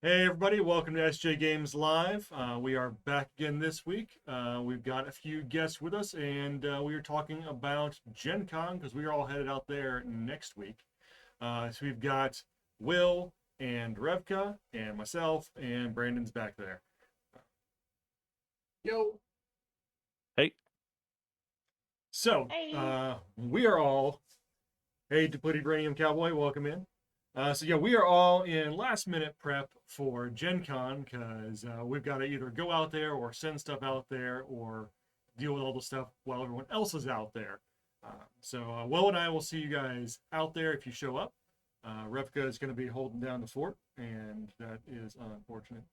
Hey everybody, welcome to SJGames Live. We are back again this week. We've got a few guests with us, and we are talking about Gen Con because we are all headed out there next week. So we've got Will and Revka and myself, and Brandon's back there. Yo. Hey, So Hey. we are all, hey, Depleted Uranium Cowboy, welcome in. We are all in last minute prep for Gen Con because we've got to either go out there or send stuff out there or deal with all the stuff while everyone else is out there. Will and I will see you guys out there if you show up. Revka is going to be holding down the fort, and that is unfortunate.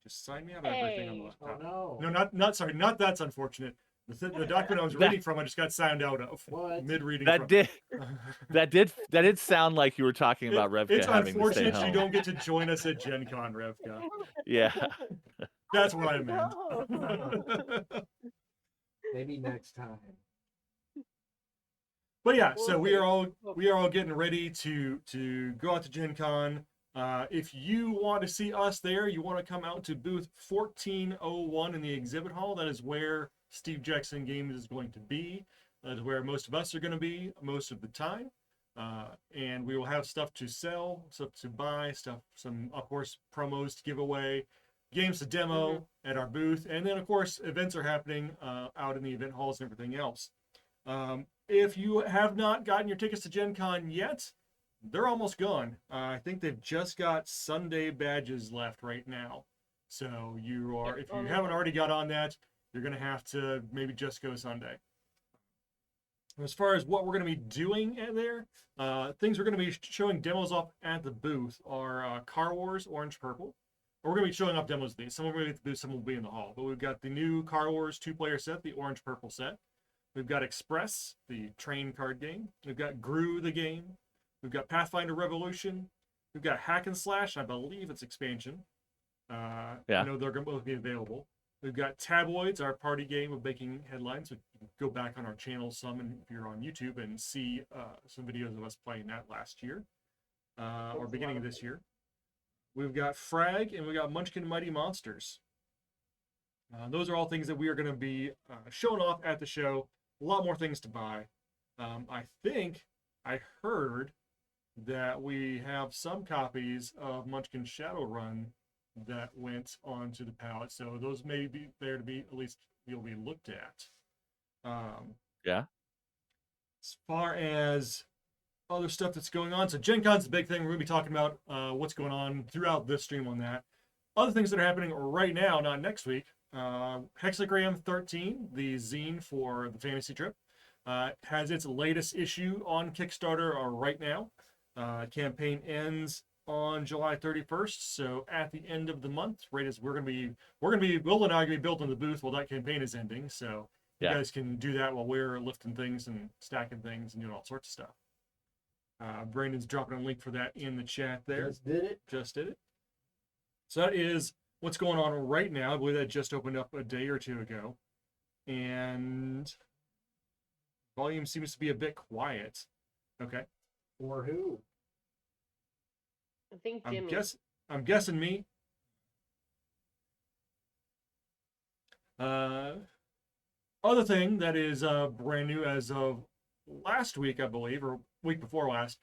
Just sign me out of everything on the Hey. laptop. Oh No, no. not that's unfortunate. The document I was that reading from, I just got signed out of What? mid-reading that from. did that did sound like you were talking about It's Revka having to stay unfortunate you home. don't get to join us at Gen Con, Revka. Yeah, That's what I meant. No. Maybe next time. But yeah, We'll so see. we are all getting ready to go out to Gen Con. If you want to see us there, you want to come out to booth 1401 in the exhibit hall. That is where Steve Jackson Games is going to be. That is where most of us are going to be most of the time. And we will have stuff to sell, stuff to buy, some of course promos to give away, games to demo at our booth, and then of course events are happening out in the event halls and everything else. If you have not gotten your tickets to Gen Con yet, they're almost gone. I think they've just got Sunday badges left right now. So if you haven't already got on that, you're going to have to maybe just go Sunday. As far as what we're going to be doing there, things we're going to be showing demos off at the booth are Car Wars Orange Purple. We're going to be showing off demos of these. Some will be at the booth, some will be in the hall. But we've got the new Car Wars two-player set, the Orange Purple set. We've got Express, the train card game. We've got Gru, the game. We've got Pathfinder Revolution. We've got Hack and Slash. I believe it's expansion. I yeah. know they're going to both be available. We've got Tabloids, our party game of making headlines. So you can go back on our channel some, and if you're on YouTube, and see some videos of us playing that last year or beginning of this year. We've got Frag, and we've got Munchkin Mighty Monsters. Those are all things that we are going to be showing off at the show. A lot more things to buy. I think I heard that we have some copies of Munchkin Shadowrun that went onto the pallet, so those may be there to be at least you'll be looked at. Yeah. As far as other stuff that's going on, so Gen Con's the big thing. We're going to be talking about what's going on throughout this stream on that. Other things that are happening right now, not next week. Hexagram 13, the zine for the fantasy trip, has its latest issue on Kickstarter right now. Campaign ends on July 31st, so at the end of the month, right as Will and I are going to be built in the booth while that campaign is ending, so you guys can do that while we're lifting things and stacking things and doing all sorts of stuff. Brandon's dropping a link for that in the chat there. Just did it. So that is what's going on right now. I believe that just opened up a day or two ago. And volume seems to be a bit quiet. Okay. For who? I think Jimmy. I'm guessing me. Other thing that is brand new as of last week, I believe, or week before last,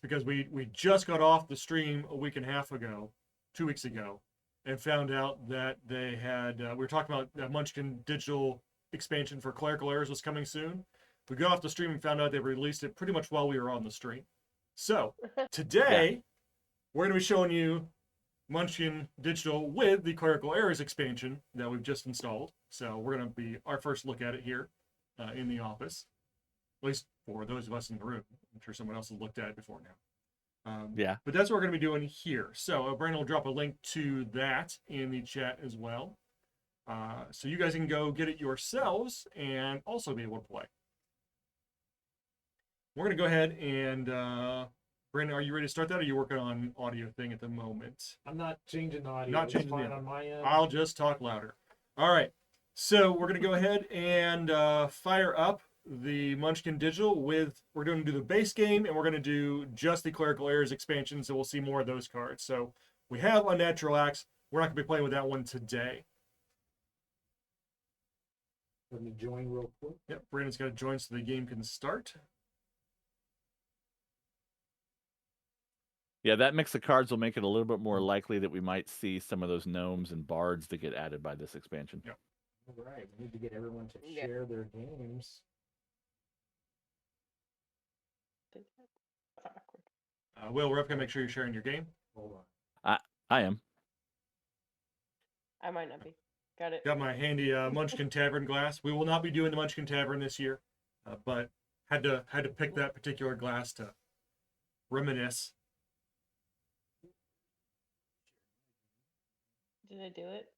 because we just got off the stream a week and a half ago, 2 weeks ago, and found out that they had, we were talking about that Munchkin Digital expansion for Clerical Errors was coming soon. We got off the stream and found out they released it pretty much while we were on the stream. So today, we're going to be showing you Munchkin Digital with the Clerical Errors expansion that we've just installed. So we're going to be our first look at it here in the office, at least for those of us in the room. I'm sure someone else has looked at it before now. But that's what we're going to be doing here. So Brandon will drop a link to that in the chat as well. So you guys can go get it yourselves and also be able to play. We're going to go ahead and, Brandon, are you ready to start that, or are you working on audio thing at the moment? I'm not changing the audio. Not changing it's fine the on my end. I'll just talk louder. All right. So we're going to go ahead and fire up the Munchkin Digital with, we're going to do the base game and we're going to do just the Clerical Errors expansion, so we'll see more of those cards. So we have Unnatural Acts. We're not going to be playing with that one today. Let me join real quick. Yep, Brandon's got to join so the game can start. Yeah, that mix of cards will make it a little bit more likely that we might see some of those gnomes and bards that get added by this expansion. Yep. All right, we need to get everyone to Yeah. share their games. Will, we're up going to make sure you're sharing your game. Hold on. I am. I might not be. Got it. Got my handy Munchkin Tavern glass. We will not be doing the Munchkin Tavern this year, but had to pick that particular glass to reminisce. Did I do it?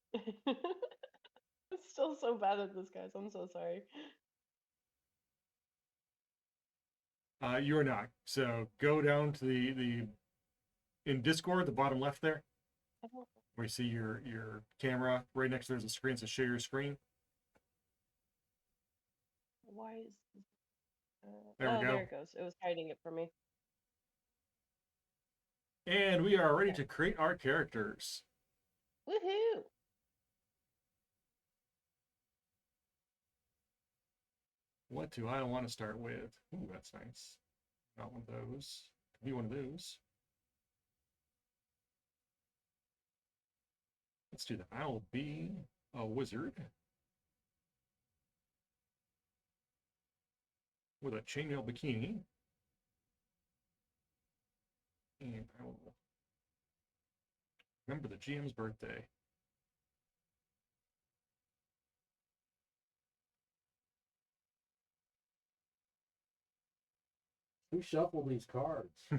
I'm still so bad at this, guys. I'm so sorry. You are not. So go down to the in Discord, the bottom left there, I don't. where you see your camera. Right next to there's a screen that says share your screen. Why is? There we oh, go. there it goes. It was hiding it from me. And we are ready to create our characters. Woohoo! What do I want to start with? Ooh, that's nice. Not one of those. Could be one of those. Let's do that. I'll be a wizard with a chainmail bikini. And I will remember the GM's birthday. Who shuffled these cards? I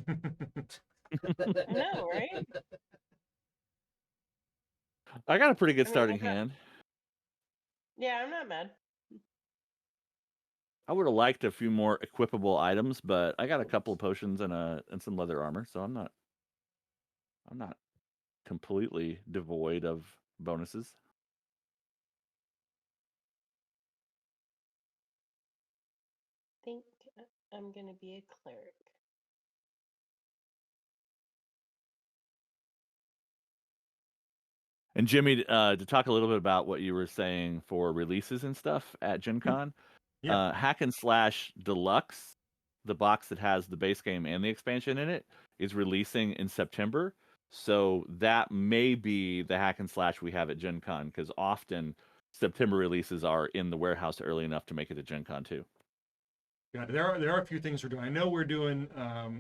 know, right? I got a pretty good I mean, starting I got- hand. Yeah, I'm not mad. I would have liked a few more equipable items, but I got a couple of potions and some leather armor, so I'm not completely devoid of bonuses. I think I'm gonna be a cleric. And Jimmy, to talk a little bit about what you were saying for releases and stuff at Gen Con, Yeah. Hack and Slash Deluxe, the box that has the base game and the expansion in it, is releasing in September. So that may be the Hack and Slash we have at Gen Con, because often September releases are in the warehouse early enough to make it to Gen Con too. Yeah, there are a few things we're doing. I know we're doing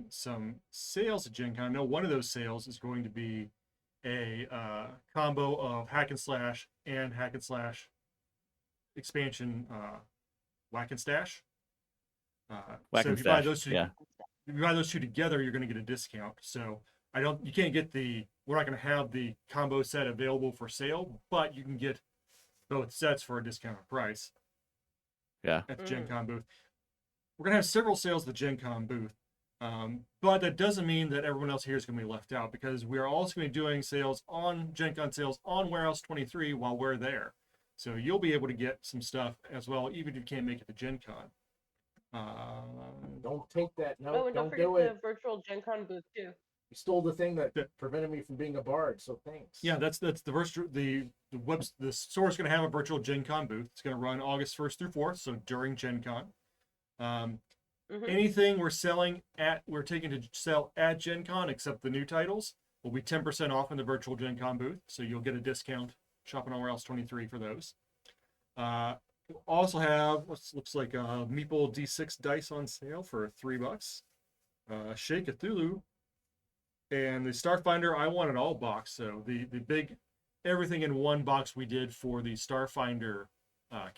some sales at Gen Con. I know one of those sales is going to be a combo of Hack and Slash expansion Whack and Stash. Whack so and if you buy Stash, those two, yeah. if you buy those two together, you're going to get a discount. So you can't get we're not going to have the combo set available for sale, but you can get both sets for a discounted price. Yeah. At the Gen Con booth. We're going to have several sales at the Gen Con booth. But that doesn't mean that everyone else here is going to be left out, because we are also going to be doing sales on Gen Con sales on Warehouse 23 while we're there. So you'll be able to get some stuff as well, even if you can't make it to Gen Con. Don't take that. No, Oh, and don't don't forget do the it. virtual Gen Con booth too. You stole the thing that prevented me from being a bard, so thanks. Yeah, that's the store's going to have a virtual Gen Con booth. It's going to run August 1st through 4th, so during Gen Con. Anything we're taking to sell at Gen Con except the new titles will be 10% off in the virtual Gen Con booth, so you'll get a discount shopping on Warehouse 23 for those. We'll also have what looks like a Meeple D6 dice on sale for $3. Shake Cthulhu, and the Starfinder I Want It All box. So the big everything in one box we did for the Starfinder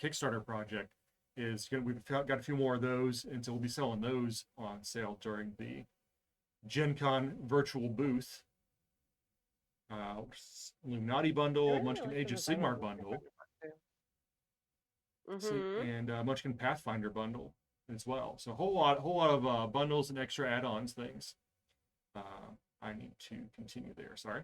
Kickstarter project is going. We've got a few more of those, and so we'll be selling those on sale during the Gen Con virtual booth. Illuminati bundle, Munchkin Age of Sigmar bundle, and Munchkin Pathfinder bundle as well. So a whole lot of bundles and extra add-ons things. I need to continue there. Sorry.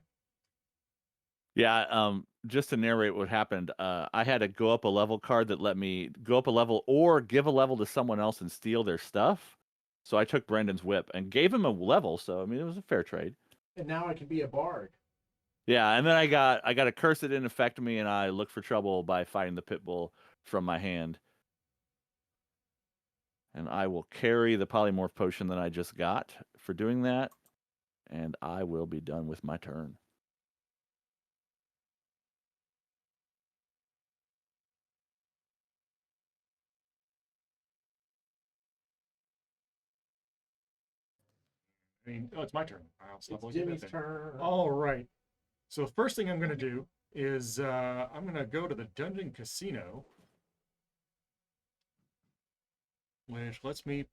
Yeah, just to narrate what happened, I had a go up a level card that let me go up a level or give a level to someone else and steal their stuff. So I took Brendan's whip and gave him a level. So I mean, it was a fair trade. And now I can be a bard. Yeah, and then I got a curse that didn't affect me, and I looked for trouble by fighting the pit bull from my hand. And I will carry the polymorph potion that I just got for doing that, and I will be done with my turn. I mean, oh, it's my turn. I'll stop It's looking at Jimmy's that. turn. All right. So the first thing I'm going to do is I'm going to go to the Dungeon Casino, which lets me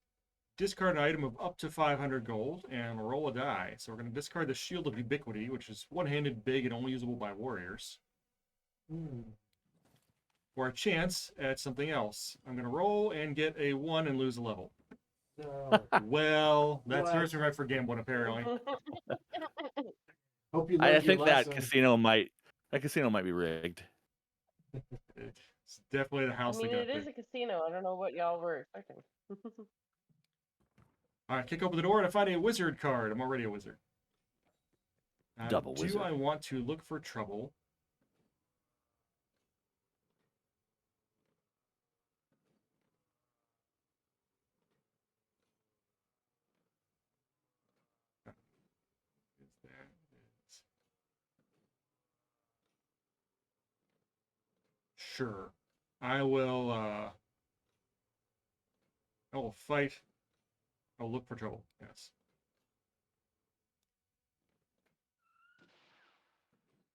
discard an item of up to 500 gold and roll a die. So we're going to discard the Shield of Ubiquity, which is one-handed, big, and only usable by warriors. For a chance at something else. I'm going to roll and get a 1 and lose a level. No. Well, that What? serves me right for gambling, apparently. Hope you I learned your think that lesson. casino might be rigged. It's definitely the I house mean, that got it is picked. a casino. I don't know what y'all were expecting. All right, kick open the door and I find a wizard card. I'm already a wizard. Double do wizard. I want to look for trouble? Sure. I will fight. I'll look for trouble. Yes.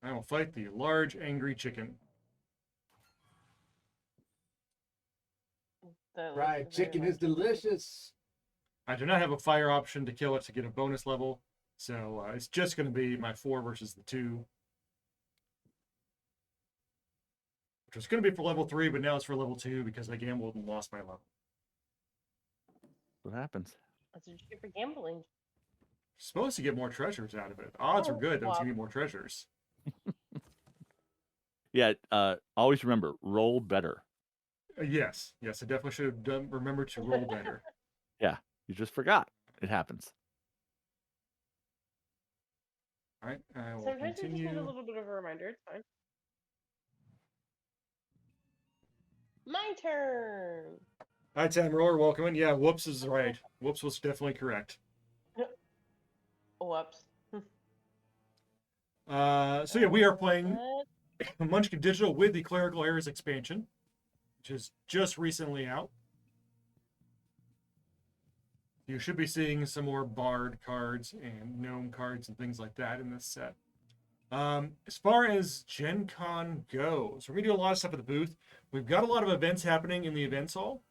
I will fight the large angry chicken. That Fried looks very chicken is nice. delicious. I do not have a fire option to kill it to get a bonus level, so it's just going to be my 4 versus the 2. Which was going to be for level 3, but now it's for level 2 because I gambled and lost my level. What happens? That's what you get for gambling. Supposed to get more treasures out of it. Odds are good that it's going to be more treasures. Yeah, always remember, roll better. Yes, I definitely should have done. Remember to roll better. Yeah, you just forgot. It happens. All right, I will Sometimes you just need a continue. little bit of a reminder. It's fine. My turn. Hi, Time Roller, welcome in. Yeah, whoops is right. Whoops was definitely correct. Whoops. So yeah, we are playing What? Munchkin Digital with the Clerical Errors expansion, which is just recently out. You should be seeing some more Bard cards and Gnome cards and things like that in this set. As far as Gen Con goes, we're going to do a lot of stuff at the booth. We've got a lot of events happening in the events hall.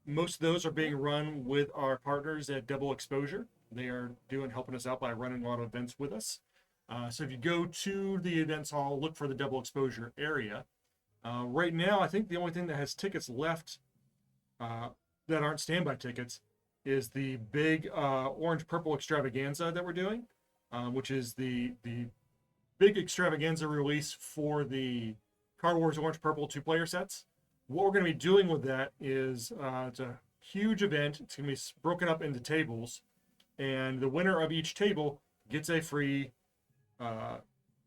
Most of those are being run with our partners at Double Exposure. They are helping us out by running a lot of events with us. So if you go to the events hall, look for the Double Exposure area. Right now, I think the only thing that has tickets left that aren't standby tickets is the big orange-purple extravaganza that we're doing, which is the big extravaganza release for the Card Wars Orange Purple 2-player sets. What we're going to be doing with that is it's a huge event. It's going to be broken up into tables, and the winner of each table gets a free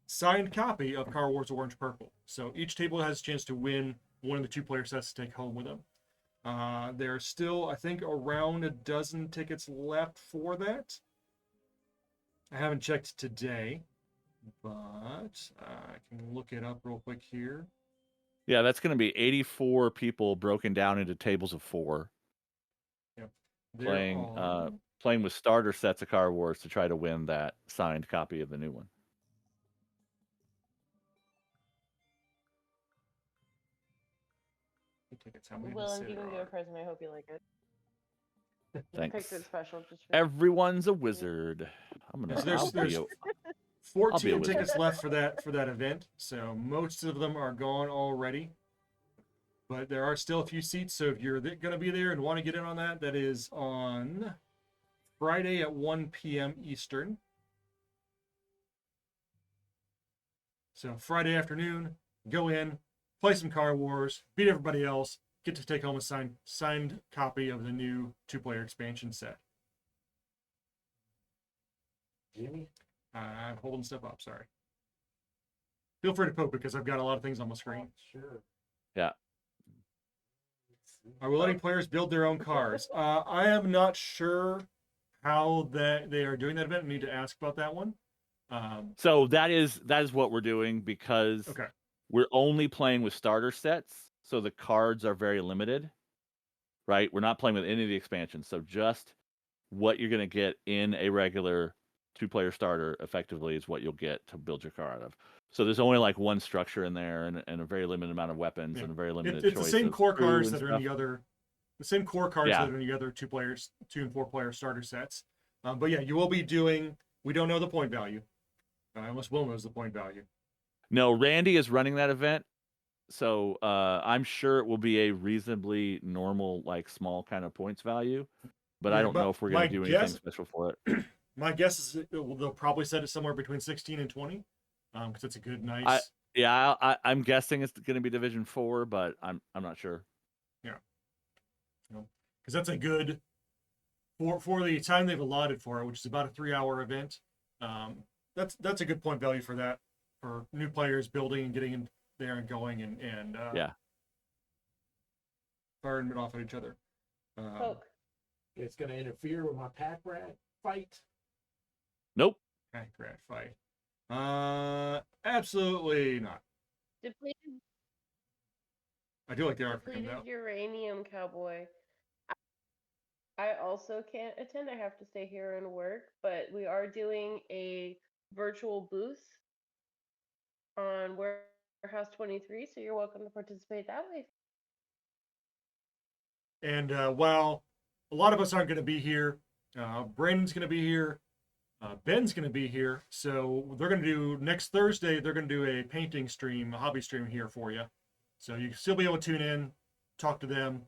signed copy of Card Wars Orange Purple. So each table has a chance to win one of the 2-player sets to take home with them. There are still, I think, around a dozen tickets left for that. I haven't checked today, but I can look it up real quick here. Yeah, that's going to be 84 people broken down into tables of 4. Yep. Playing with starter sets of Card Wars to try to win that signed copy of the new one. Will, if you can get a present, I hope you like it. Thanks. Picked it special just for Everyone's a wizard. I'm gonna. There's 14 tickets left for that event, so most of them are gone already. But there are still a few seats, so if you're going to be there and want to get in on that, that is on Friday at 1 p.m. Eastern. So Friday afternoon, go in, play some Car Wars, beat everybody else, get to take home a signed copy of the new 2-player expansion set. Jimmy? I'm holding stuff up, sorry. Feel free to poke because I've got a lot of things on my screen. Sure. Yeah. Are we letting players build their own cars? I am not sure how they are doing that event. I need to ask about that one. So that is what we're doing because Okay. we're only playing with starter sets, so the cards are very limited. Right? We're not playing with any of the expansions, so just what you're going to get in a regular 2-player starter effectively is what you'll get to build your car out of. So there's only like one structure in there and a very limited amount of weapons Yeah. and a very limited It's choice the same of core crew cards and that are stuff. in the other, the same core cards Yeah. that are in the other 2 and 4-player starter sets. But yeah, you will be doing. We don't know the point value, unless Will knows the point value. No, Randy is running that event, so I'm sure it will be a reasonably normal, like small kind of points value. But I don't know if we're going to do anything special for it. My guess is they'll probably set it somewhere between 16 and 20, because it's a good, nice. I'm guessing it's going to be Division 4, but I'm not sure. Yeah. Because that's a good for the time they've allotted for it, which is about a 3-hour event. That's a good point value for that, for new players building and getting in there and going and Yeah. firing it off at each other. Poke. It's going to interfere with my pack rat fight. Nope. Pack rat fight. Absolutely not. Depleted, I do like the art for him depleted though. uranium cowboy. I also can't attend. I have to stay here and work, but we are doing a virtual booth on Warehouse 23, so you're welcome to participate that way. And while a lot of us aren't going to be here, Brandon's going to be here, Ben's going to be here. So they're going to do next Thursday. They're going to do a painting stream, a hobby stream here for you. So you can still be able to tune in, talk to them,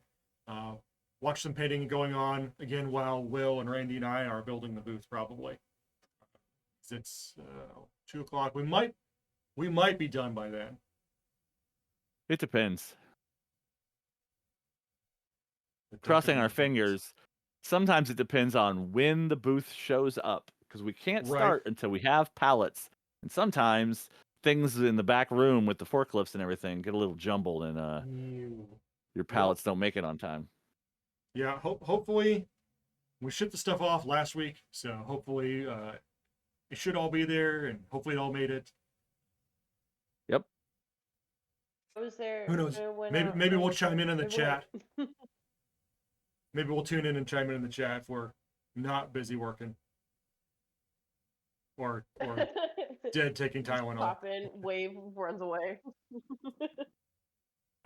watch some painting going on again while Will and Randy and I are building the booth. Probably it's 2 o'clock. We might be done by then. It depends. Crossing our fingers. Sometimes it depends on when the booth shows up because we can't start until we have pallets. And sometimes things in the back room with the forklifts and everything get a little jumbled and your pallets don't make it on time. Yeah, hopefully we shipped the stuff off last week, so hopefully it should all be there, and hopefully it all made it. Yep. Was there? Who knows? Maybe we'll chime in the chat. went. Maybe we'll tune in and chime in the chat if we're not busy working, or dead taking Tylenol. Pop in, wave, runs away.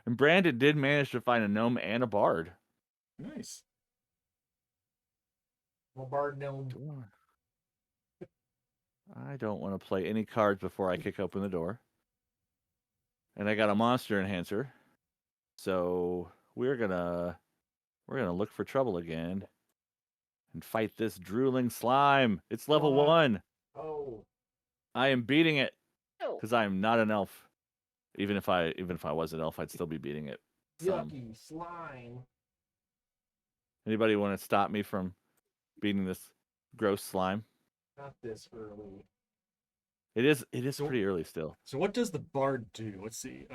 And Brandon did manage to find a gnome and a bard. Nice. My bard gnome. I don't want to play any cards before I kick open the door. And I got a monster enhancer. So we're gonna look for trouble again and fight this drooling slime. It's level 1. Oh. I am beating it Oh. because I am not an elf. Even if I was an elf, I'd still be beating it. Yucky slime. Anybody want to stop me from beating this gross slime? Not this early. It is pretty early still. So what does the bard do? Let's see.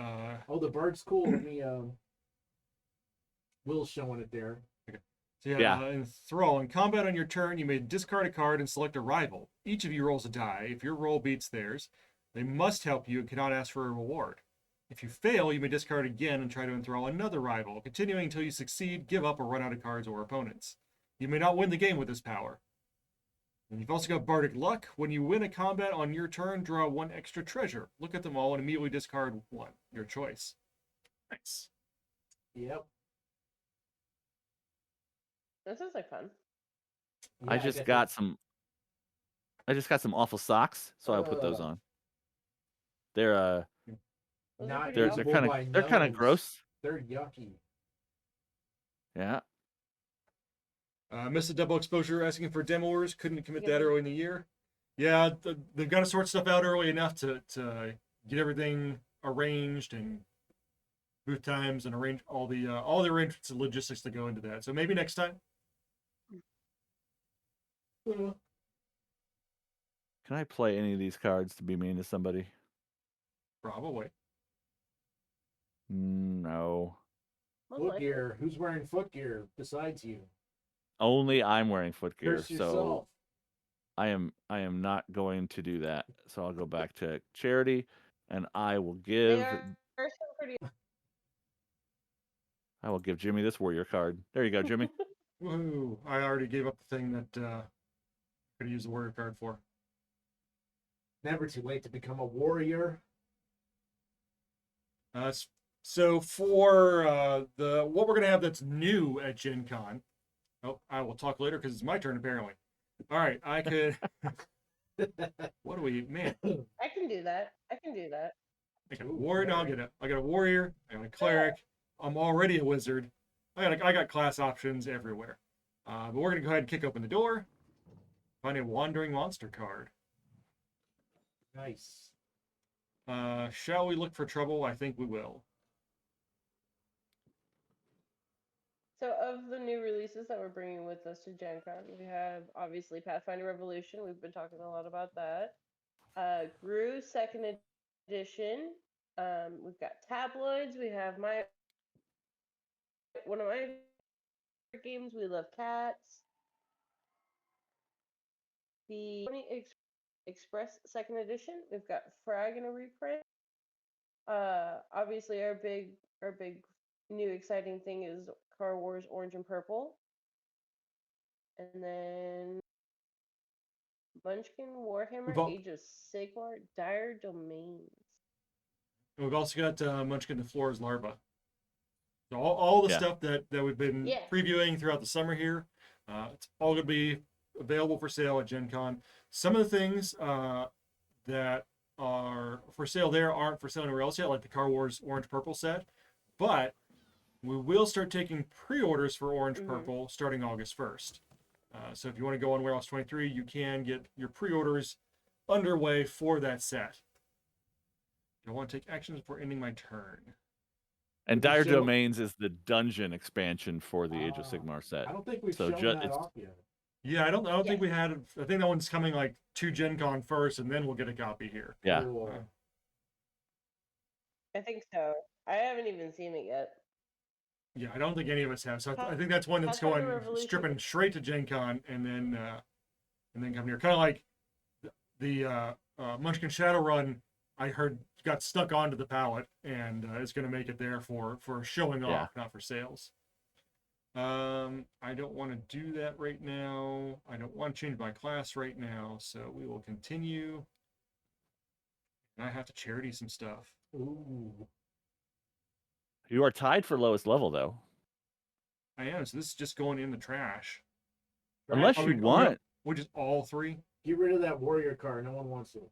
Oh, the bard's cool. Let me Will's showing it there. So in Thrall, in combat on your turn, you may discard a card and select a rival. Each of you rolls a die. If your roll beats theirs, they must help you and cannot ask for a reward. If you fail, you may discard again and try to enthrall another rival, continuing until you succeed, give up, or run out of cards or opponents. You may not win the game with this power. And you've also got Bardic Luck. When you win a combat on your turn, draw 1 extra treasure. Look at them all and immediately discard 1. Your choice. Nice. Yep. This is like fun. I just got some awful socks, so I'll put those on. They're not they're usable kind by of gnomes. gross. They're yucky. Yeah. Missed a double exposure asking for demoers. Couldn't commit that early in the year. Yeah, they've got to sort stuff out early enough to get everything arranged and booth times and arrange all the arrangements and logistics that go into that. So maybe next time. Can I play any of these cards to be mean to somebody? Probably. No. Most likely. Footgear. Who's wearing footgear besides you? Only I'm wearing footgear, Curse so yourself. I am not going to do that. So I'll go back to charity, and I will They give are some pretty. Jimmy this warrior card. There you go, Jimmy. Woohoo! I already gave up the thing that could use the warrior card for. Never too late to become a warrior. So for the what we're gonna have that's new at Gen Con. Oh, I will talk later because it's my turn apparently. All right, I could. What do we, man? I can do that. I can do that. I got a warrior. No, I got a warrior. I got a cleric. I'm already a wizard. I got class options everywhere. But we're gonna go ahead and kick open the door. Find a wandering monster card. Nice. Shall we look for trouble? I think we will. So, of the new releases that we're bringing with us to Gen Con, we have obviously Pathfinder Revolution. We've been talking a lot about that. GRU 2nd Edition. We've got tabloids. We have one of my favorite games. We love cats. The Express 2nd Edition. We've got Frag in a reprint. Obviously, our big new exciting thing is Car Wars Orange and Purple. And then Munchkin Warhammer Age of Sigmar Dire Domains. And we've also got Munchkin the Floor's Larva. So all the stuff that we've been previewing throughout the summer here, it's all going to be available for sale at Gen Con. Some of the things that are for sale there aren't for sale anywhere else yet, like the Car Wars Orange Purple set. But we will start taking pre-orders for Orange Purple starting August 1st. So if you want to go on Warehouse 23, you can get your pre-orders underway for that set. I want to take actions before ending my turn. And Dire Domains is the dungeon expansion for the Age of Sigmar set. I don't think we've shown that off yet. Yeah, I don't think we had. I think that one's coming like to Gen Con first, and then we'll get a copy here. Yeah. Cool. I think so. I haven't even seen it yet. Yeah, I don't think any of us have. So I think that's one that's going stripping straight to Gen Con, and then come here. Kind of like the Munchkin Shadowrun. I heard got stuck onto the pallet, and it's going to make it there for showing off, not for sales. I don't want to do that right now. I don't want to change my class right now, so we will continue. And I have to charity some stuff. Ooh. You are tied for lowest level, though. I am, so this is just going in the trash. Right? Unless you want. Which is all three. Get rid of that warrior card. No one wants it.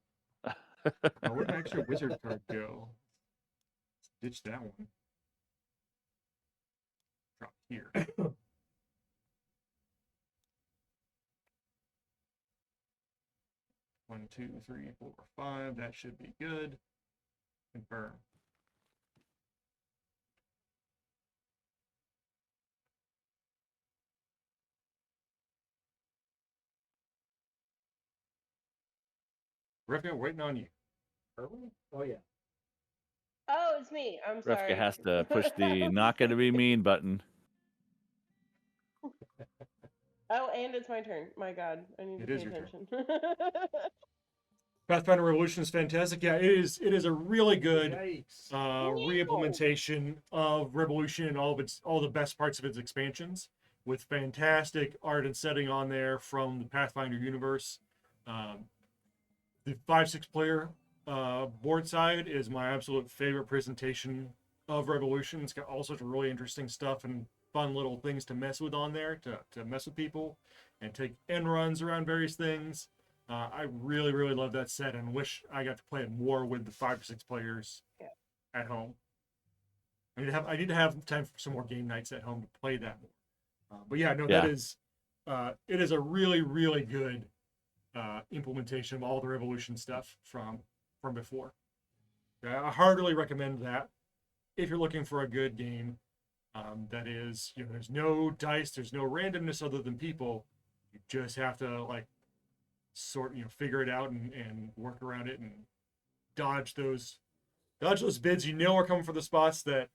Where did my extra wizard card go? Ditch that one. Drop here. 1, 2, 3, 4, 5. That should be good. Confirm. Refka, waiting on you. Are we? Oh, yeah. Oh, it's me. I'm sorry. Refka has to push the not going to be mean button. Oh, and it's my turn. My God, I need to pay attention. Pathfinder Revolution is fantastic. Yeah, it is a really good re-implementation of Revolution and all the best parts of its expansions, with fantastic art and setting on there from the Pathfinder universe. The 5-6 player board side is my absolute favorite presentation of Revolution. It's got all sorts of really interesting stuff and fun little things to mess with on there, to mess with people and take end runs around various things. I really, really love that set and wish I got to play it more with the 5 or 6 players at home. I need to have time for some more game nights at home to play that more. But yeah, no, that is it is a really, really good implementation of all the Revolution stuff from before. I heartily recommend that if you're looking for a good game. That is, there's no dice, there's no randomness other than people. You just have to figure it out and work around it and dodge those bids are coming for the spots that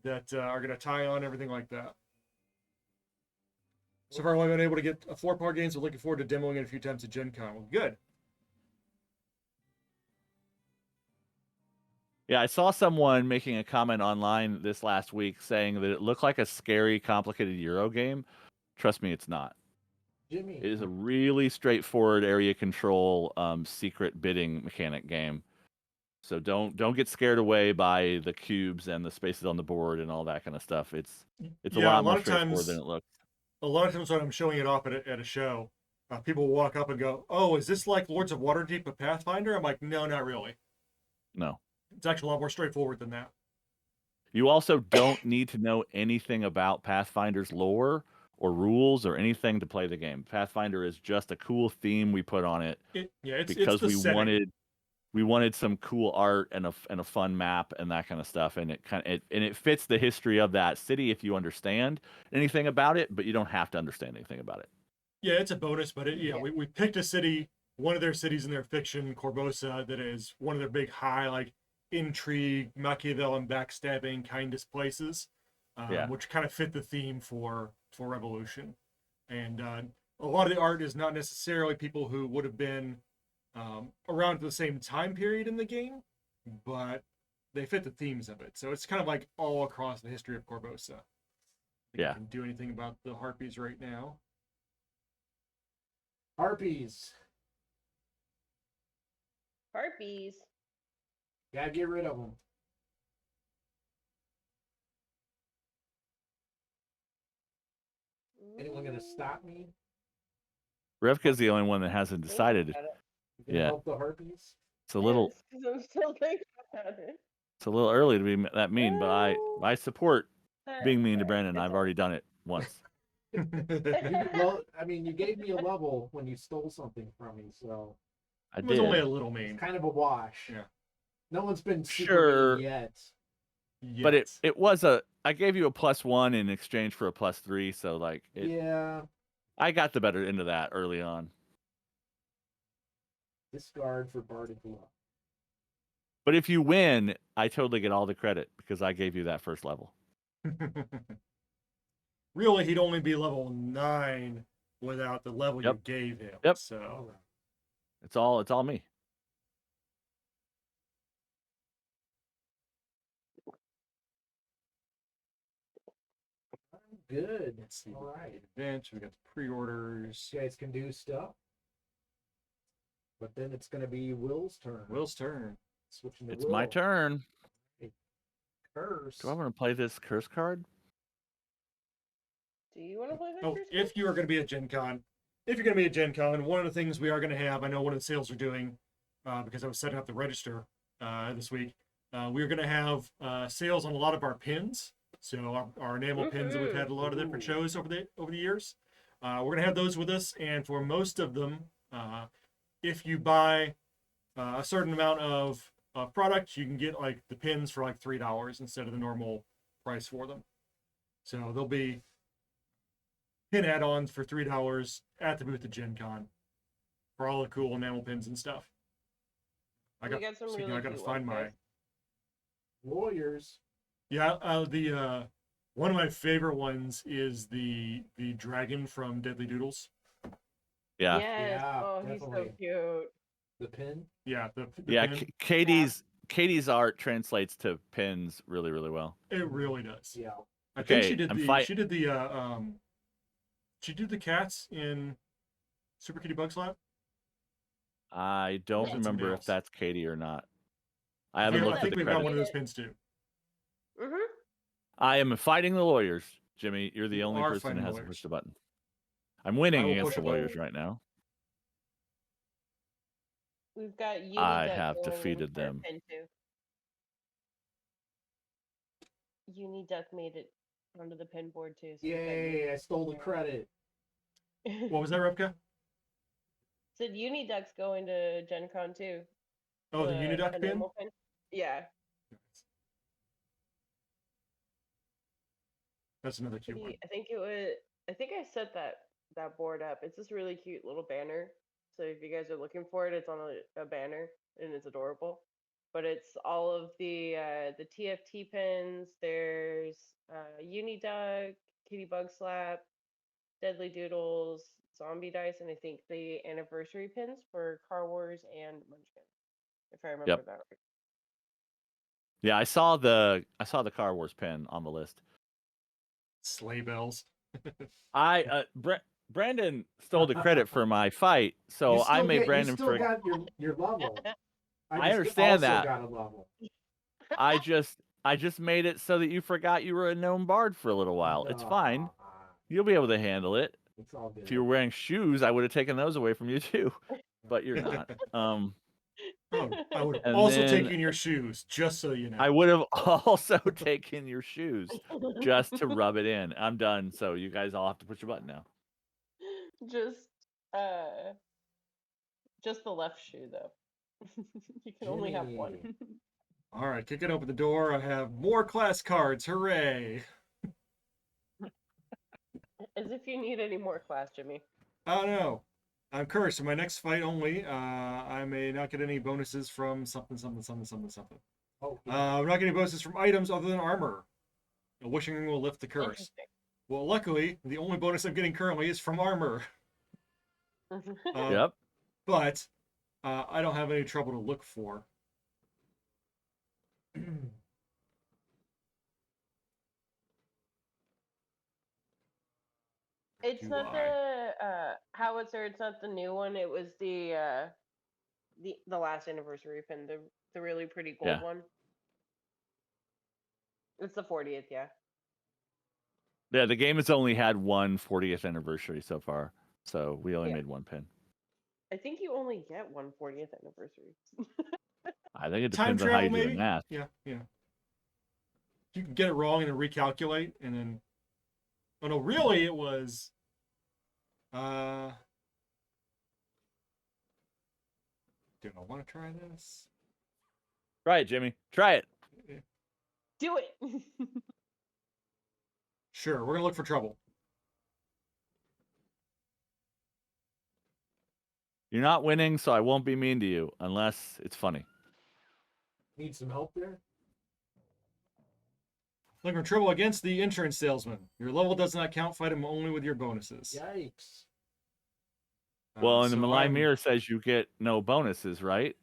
are going to tie on everything like that. So far, I've been able to get 4-part games. We're looking forward to demoing it a few times at Gen Con. Well, good. Yeah, I saw someone making a comment online this last week saying that it looked like a scary, complicated Euro game. Trust me, it's not. Jimmy. It is a really straightforward area control, secret bidding mechanic game. So don't get scared away by the cubes and the spaces on the board and all that kind of stuff. It's a lot more straightforward than it looks. A lot of times when I'm showing it off at a show, people walk up and go, "Oh, is this like Lords of Waterdeep with Pathfinder?" I'm like, "No, not really. No. It's actually a lot more straightforward than that." You also don't need to know anything about Pathfinder's lore or rules or anything to play the game. Pathfinder is just a cool theme we put on it because the setting. we wanted some cool art and a fun map and that kind of stuff, and it fits the history of that city if you understand anything about it, but you don't have to understand anything about it. Yeah, it's a bonus, but we picked a city, one of their cities in their fiction, Corvosa, that is one of their big high intrigue, Machiavellian backstabbing kind of places, which kind of fit the theme for Revolution. And a lot of the art is not necessarily people who would have been around at the same time period in the game, but they fit the themes of it. So it's kind of like all across the history of Corvosa. I can do anything about the Harpies right now. Harpies. Gotta get rid of them. Anyone gonna stop me? Revka's the only one that hasn't decided. You can help the Harpies? It's a little. Yes, 'cause I'm still thinking about it. It's a little early to be that mean, but I support being mean to Brandon. I've already done it once. You gave me a level when you stole something from me, so I It was did. only a little mean. it's kind of a wash. Yeah. No one's been super Sure. mean yet. But it was I gave you a +1 in exchange for a +3, so Yeah. I got the better end of that early on. Discard for Bardic Luck. But if you win, I totally get all the credit because I gave you that first level. Really, he'd only be level 9 without the level you gave him. Yep. So it's all me. Good. Let's see. All right. Advance. We got the pre-orders. You guys can do stuff. But then it's going to be Will's turn. Switching to It's Will. my turn. Curse. Do I want to play this curse card? Do you want to play that? Oh, if you are going to be at Gen Con, one of the things we are going to have, I know one of the sales are doing, because I was setting up the register this week, we're going to have sales on a lot of our pins. So our enamel pins that we've had a lot of different shows over the years. We're going to have those with us, and for most of them, if you buy a certain amount of product, you can get the pins for $3 instead of the normal price for them. So there'll be pin add-ons for $3 at the booth at Gen Con for all the cool enamel pins and stuff. I got to find my Lawyers. Yeah, one of my favorite ones is the dragon from Deadly Doodles. Yeah. Yes. Yeah, Oh, he's definitely. so cute. The pin? Yeah, the Yeah, pin. Katie's art translates to pins really, really well. It really does. Yeah. I think she did the cats in Super Kitty Bug Slap. I don't Yeah. remember if that's Katie or not. I I haven't looked at think the we've got credits. one of those pins too. Mhm. I am fighting the lawyers, Jimmy. You're the You only are person fighting that the hasn't lawyers. pushed the button. I'm winning I will against push the a button. lawyers right now. We've got Uniduck I have going in defeated for them. pin too. Uniduck made it onto the pin board too. So Yay, I stole the credit. What was that, Revka? Said Uniduck's going to Gen Con too. Oh, the Uniduck pin? enamel pin. Yeah. That's another cute one. I think it was. I think I set that board up. It's this really cute little banner. So if you guys are looking for it, it's on a banner and it's adorable. But it's all of the TFT pins. There's Uniduck, Kitty Bug Slap, Deadly Doodles, Zombie Dice, and I think the anniversary pins for Car Wars and Munchkin, if I remember that right. Yeah, I saw the Car Wars pin on the list. Sleigh bells. Brandon stole the credit for my fight, so I made Brandon You still got your level. I understand also that. Got a level. I just made it so that you forgot you were a gnome bard for a little while. It's fine. You'll be able to handle it. It's all good. If you were wearing shoes, I would have taken those away from you too, but you're not. I would have also taken your shoes, just so you know. I would have also taken your shoes just to rub it in. I'm done, so you guys all have to push your button now. Just the left shoe though. You can only have one. All right, kicking open the door. I have more class cards. Hooray! As if you need any more class, Jimmy. Oh no, I'm cursed. In my next fight only, I may not get any bonuses from something. Oh, I'm not getting bonuses from items other than armor. A wishing ring will lift the curse. Well, luckily, the only bonus I'm getting currently is from armor. Yep. But I don't have any trouble to look for. It's not the howitzer. It's not the new one. It was the last anniversary pin, the really pretty gold one. It's the 40th, yeah. Yeah, the game has only had one 40th anniversary so far, so we only made one pin. I think you only get one 40th anniversary. I think it depends on how you do the math. Yeah. You can get it wrong and then recalculate, and then... Oh, no, really, it was... Do I want to try this? Try it, Jimmy. Try it. Do it. Sure, we're going to look for trouble. You're not winning, so I won't be mean to you, unless it's funny. Need some help there? Looking for trouble against the insurance salesman. Your level does not count. Fight him only with your bonuses. Yikes. Well, and the Malign Mirror says you get no bonuses, right?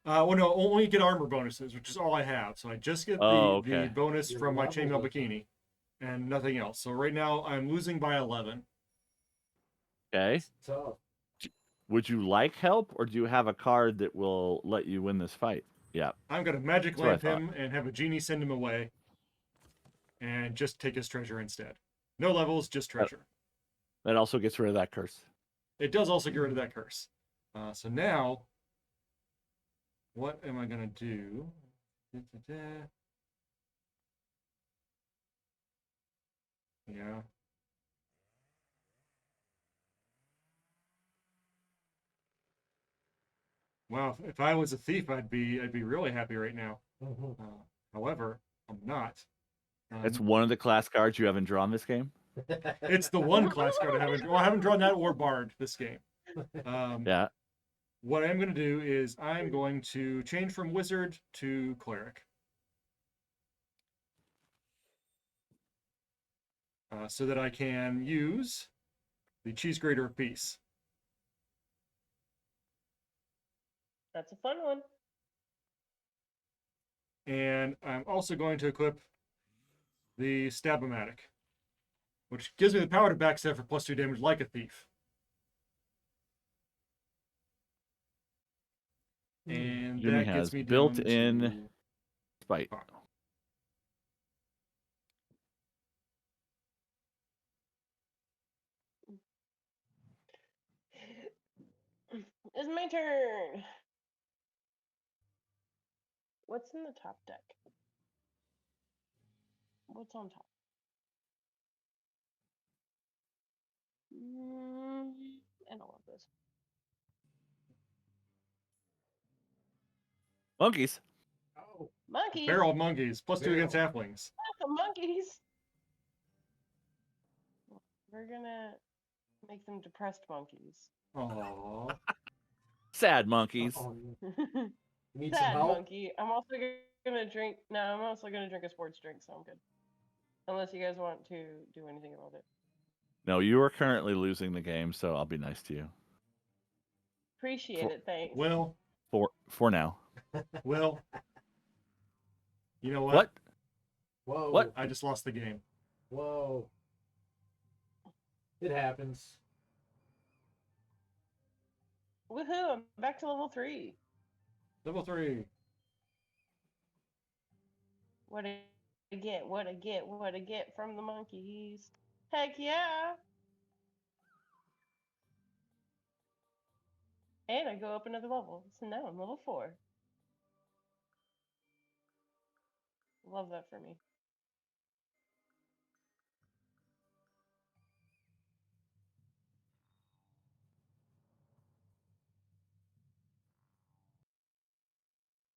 Well, no, only get armor bonuses, which is all I have. So I just get the bonus from my chainmail bikini and nothing else. So right now I'm losing by 11. Okay. Tough. Would you like help, or do you have a card that will let you win this fight? Yeah. I'm going to magic lamp him and have a genie send him away and just take his treasure instead. No levels, just treasure. That also gets rid of that curse. It does also get rid of that curse. So now, what am I going to do? Yeah. Wow, if I was a thief, I'd be really happy right now. However, I'm not. It's one of the class cards you haven't drawn this game. It's the one class card I haven't. Well, I haven't drawn that or Bard this game. Yeah. What I'm going to do is I'm going to change from Wizard to Cleric. So that I can use the Cheese Grater of Peace. That's a fun one. And I'm also going to equip the Stab-O-Matic, which gives me the power to backstab for +2 damage like a thief. And Jimmy that has gets me built-in spite. It's my turn. What's in the top deck? What's on top? And I love this. Monkeys. Monkeys. Barrel monkeys, +2 Barrel. against halflings. The monkeys. We're gonna make them depressed monkeys. Aww. Sad monkeys. Oh, you need some Sad help? monkey. I'm also gonna drink. No, I'm also gonna drink a sports drink, so I'm good. Unless you guys want to do anything about it. No, you are currently losing the game, so I'll be nice to you. Appreciate it. Thanks. Well, For now. well. You know what? What? Whoa. What? I just lost the game. Whoa. It happens. Woohoo! I'm back to level 3. Level 3. What I get? What I get? What I get from the monkeys? Heck yeah! And I go up another level, so now I'm level 4. Love that for me.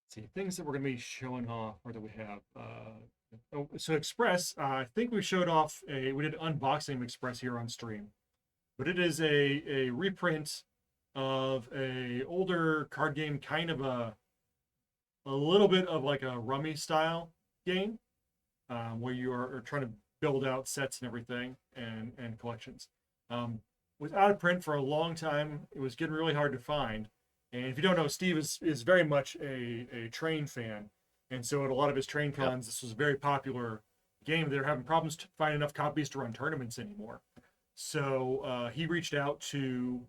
See, things that we're going to be showing off, or that we have. So Express, I think we showed off we did unboxing of Express here on stream, but it is a reprint of a older card game, kind of a little bit of like a rummy style game, where you are trying to build out sets and everything and collections. Was out of print for a long time. It was getting really hard to find. And if you don't know, Steve is very much a train fan. And so at a lot of his train cons, this was a very popular game. They're having problems to find enough copies to run tournaments anymore. So he reached out to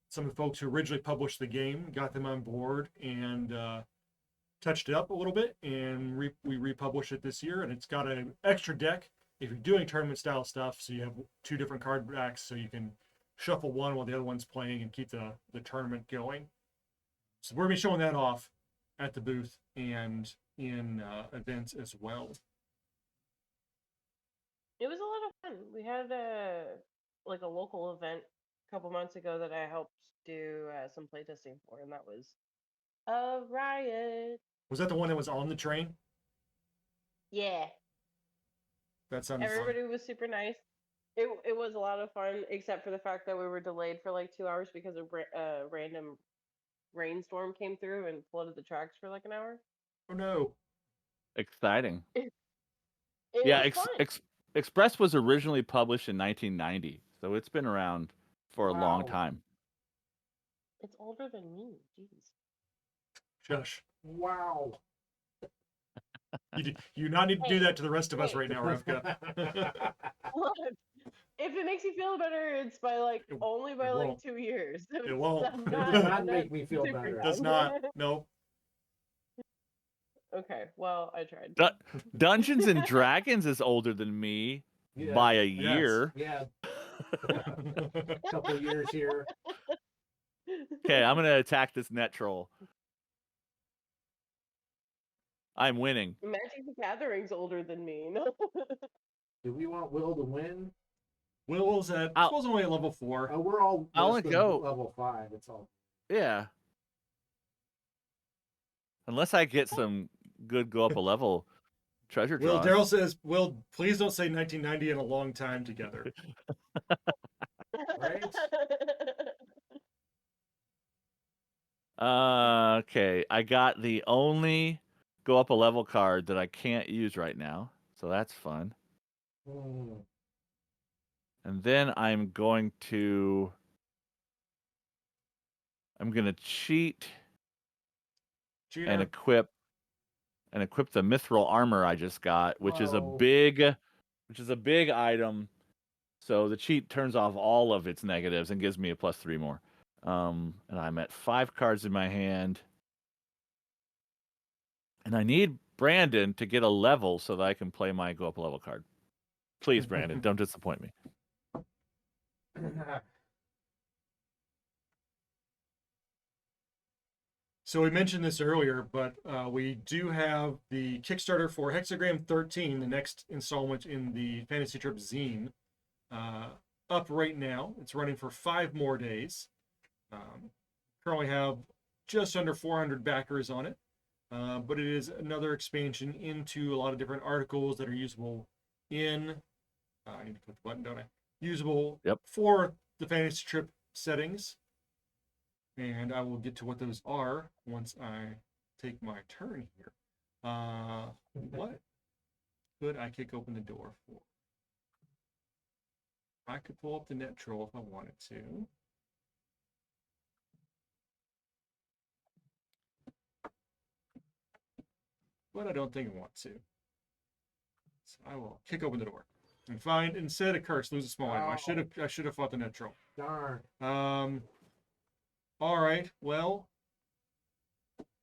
some of the folks who originally published the game, got them on board, and touched it up a little bit. And we republished it this year. And it's got an extra deck if you're doing tournament style stuff. So you have 2 different card backs, so you can shuffle one while the other one's playing and keep the tournament going. So we're going to be showing that off at the booth and in events as well. It was a lot of fun. We had a local event a couple months ago that I helped do some playtesting for, and that was a riot. Was that the one that was on the train? Yeah. That sounded Everybody was super nice. It was a lot of fun, except for the fact that we were delayed for like 2 hours because a random rainstorm came through and flooded the tracks for like an hour. fun. Oh no. Exciting. It Yeah, was fun. Express was originally published in 1990, so it's been around for a long Wow. time. It's older than me. Jeez. Shush. Wow. You do not need to do Hey, that to the rest of us hey. right now, Revka. Look, if it makes you feel better, it's by only by it like won't. 2 years. It won't. It does not make me feel super better. It does young. not. No. Okay, well, I tried. Dungeons and Dragons is older than me Yeah. by a Yes. year. Yeah. Couple years here. Okay, I'm gonna attack this net troll. I'm winning. Magic the Gathering's older than me. No. Do we want Will to win? Will's at Will's only at level 4. Oh, we're all I'll less than go. level 5. It's all. Yeah. Unless I get some good go up a level treasure Will, draws. Daryl says, Will, please don't say 1990 in a long time together. Right? Okay, I got the only go up a level card that I can't use right now, so that's fun. Hmm. And then I'm going to cheat Cheater. and equip the mithril armor I just got, which is a Whoa. big item. So the cheat turns off all of its negatives and gives me a +3 more. And I'm at 5 cards in my hand. And I need Brandon to get a level so that I can play my go up a level card. Please, Brandon, don't disappoint me. So we mentioned this earlier, but we do have the Kickstarter for Hexagram 13, the next installment in the Fantasy Trip zine, up right now. It's running for 5 more days. Currently have just under 400 backers on it. but it is another expansion into a lot of different articles that are usable in. I need to click the button, don't I? Usable for the fantasy trip settings. And I will get to what those are once I take my turn here. What could I kick open the door for? I could pull up the net troll if I wanted to. But I don't think I want to. So I will kick open the door and find instead a curse, lose a small item. I should have fought the net troll. Darn. All right. Well,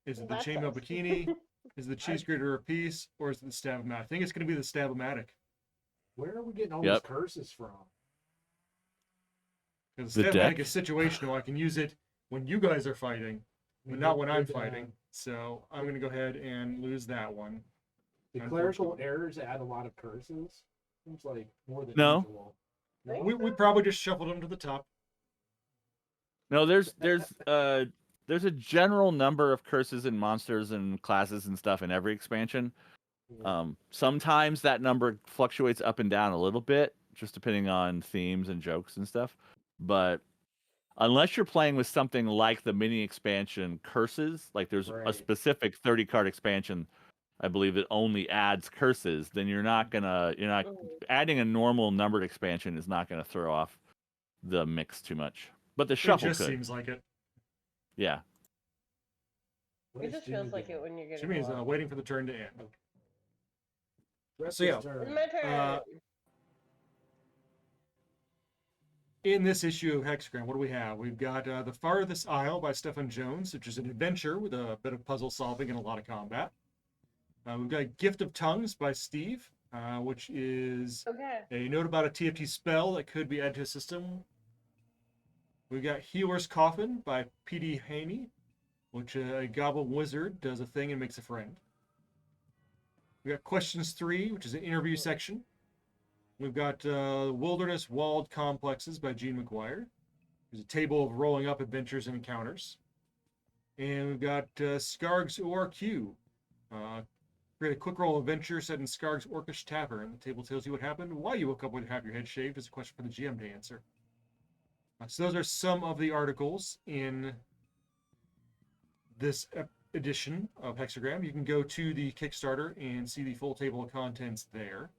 is it the chainmail bikini? Is it the cheese grater of peace, or is it the stab-o-matic? I think it's going to be the stab-o-matic. Where are we getting all these curses from? Because the stab-o-matic is situational. I can use it when you guys are fighting, but not when I'm fighting. So I'm going to go ahead and lose that one. The clerical errors add a lot of curses. Seems like more than usual. No, we probably just shuffled them to the top. No, there's a general number of curses and monsters and classes and stuff in every expansion. Sometimes that number fluctuates up and down a little bit, just depending on themes and jokes and stuff. But unless you're playing with something like the mini expansion curses, like there's a specific 30-card expansion, I believe, that only adds curses, then you're not adding a normal numbered expansion is not gonna throw off the mix too much. But the shuffle seems like it. Yeah. It just feels like it when you're getting. Jimmy is waiting for the turn to end. So yeah, it's my turn. In this issue of Hexagram, what do we have? We've got The Farthest Isle by Stephen Jones, which is an adventure with a bit of puzzle solving and a lot of combat. We've got Gift of Tongues by Steve, which is a note about a TFT spell that could be added to a system. We've got Healer's Coffin by P.D. Haney, which a goblin wizard does a thing and makes a friend. We got Questions 3, which is an interview section. We've got Wilderness Walled Complexes by Gene McGuire. There's a table of rolling up adventures and encounters. And we've got Skarg's ORQ. Create a quick roll adventure set in Skarg's Orcish Tavern. The table tells you what happened, why you woke up with half your head shaved. Is a question for the GM to answer. So those are some of the articles in this edition of Hexagram. You can go to the Kickstarter and see the full table of contents there,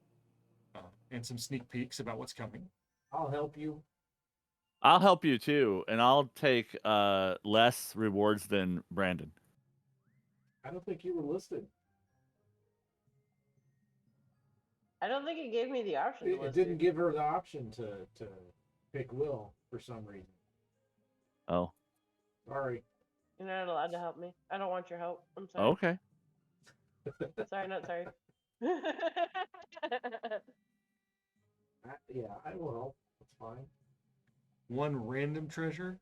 and some sneak peeks about what's coming. I'll help you. I'll help you too, and I'll take less rewards than Brandon. I don't think you were listed. I don't think it gave me the option. It didn't give her the option to pick Will for some reason. Oh. Sorry. You're not allowed to help me. I don't want your help. I'm sorry. Okay. Sorry, not sorry. Yeah, I will help. That's fine. One random treasure.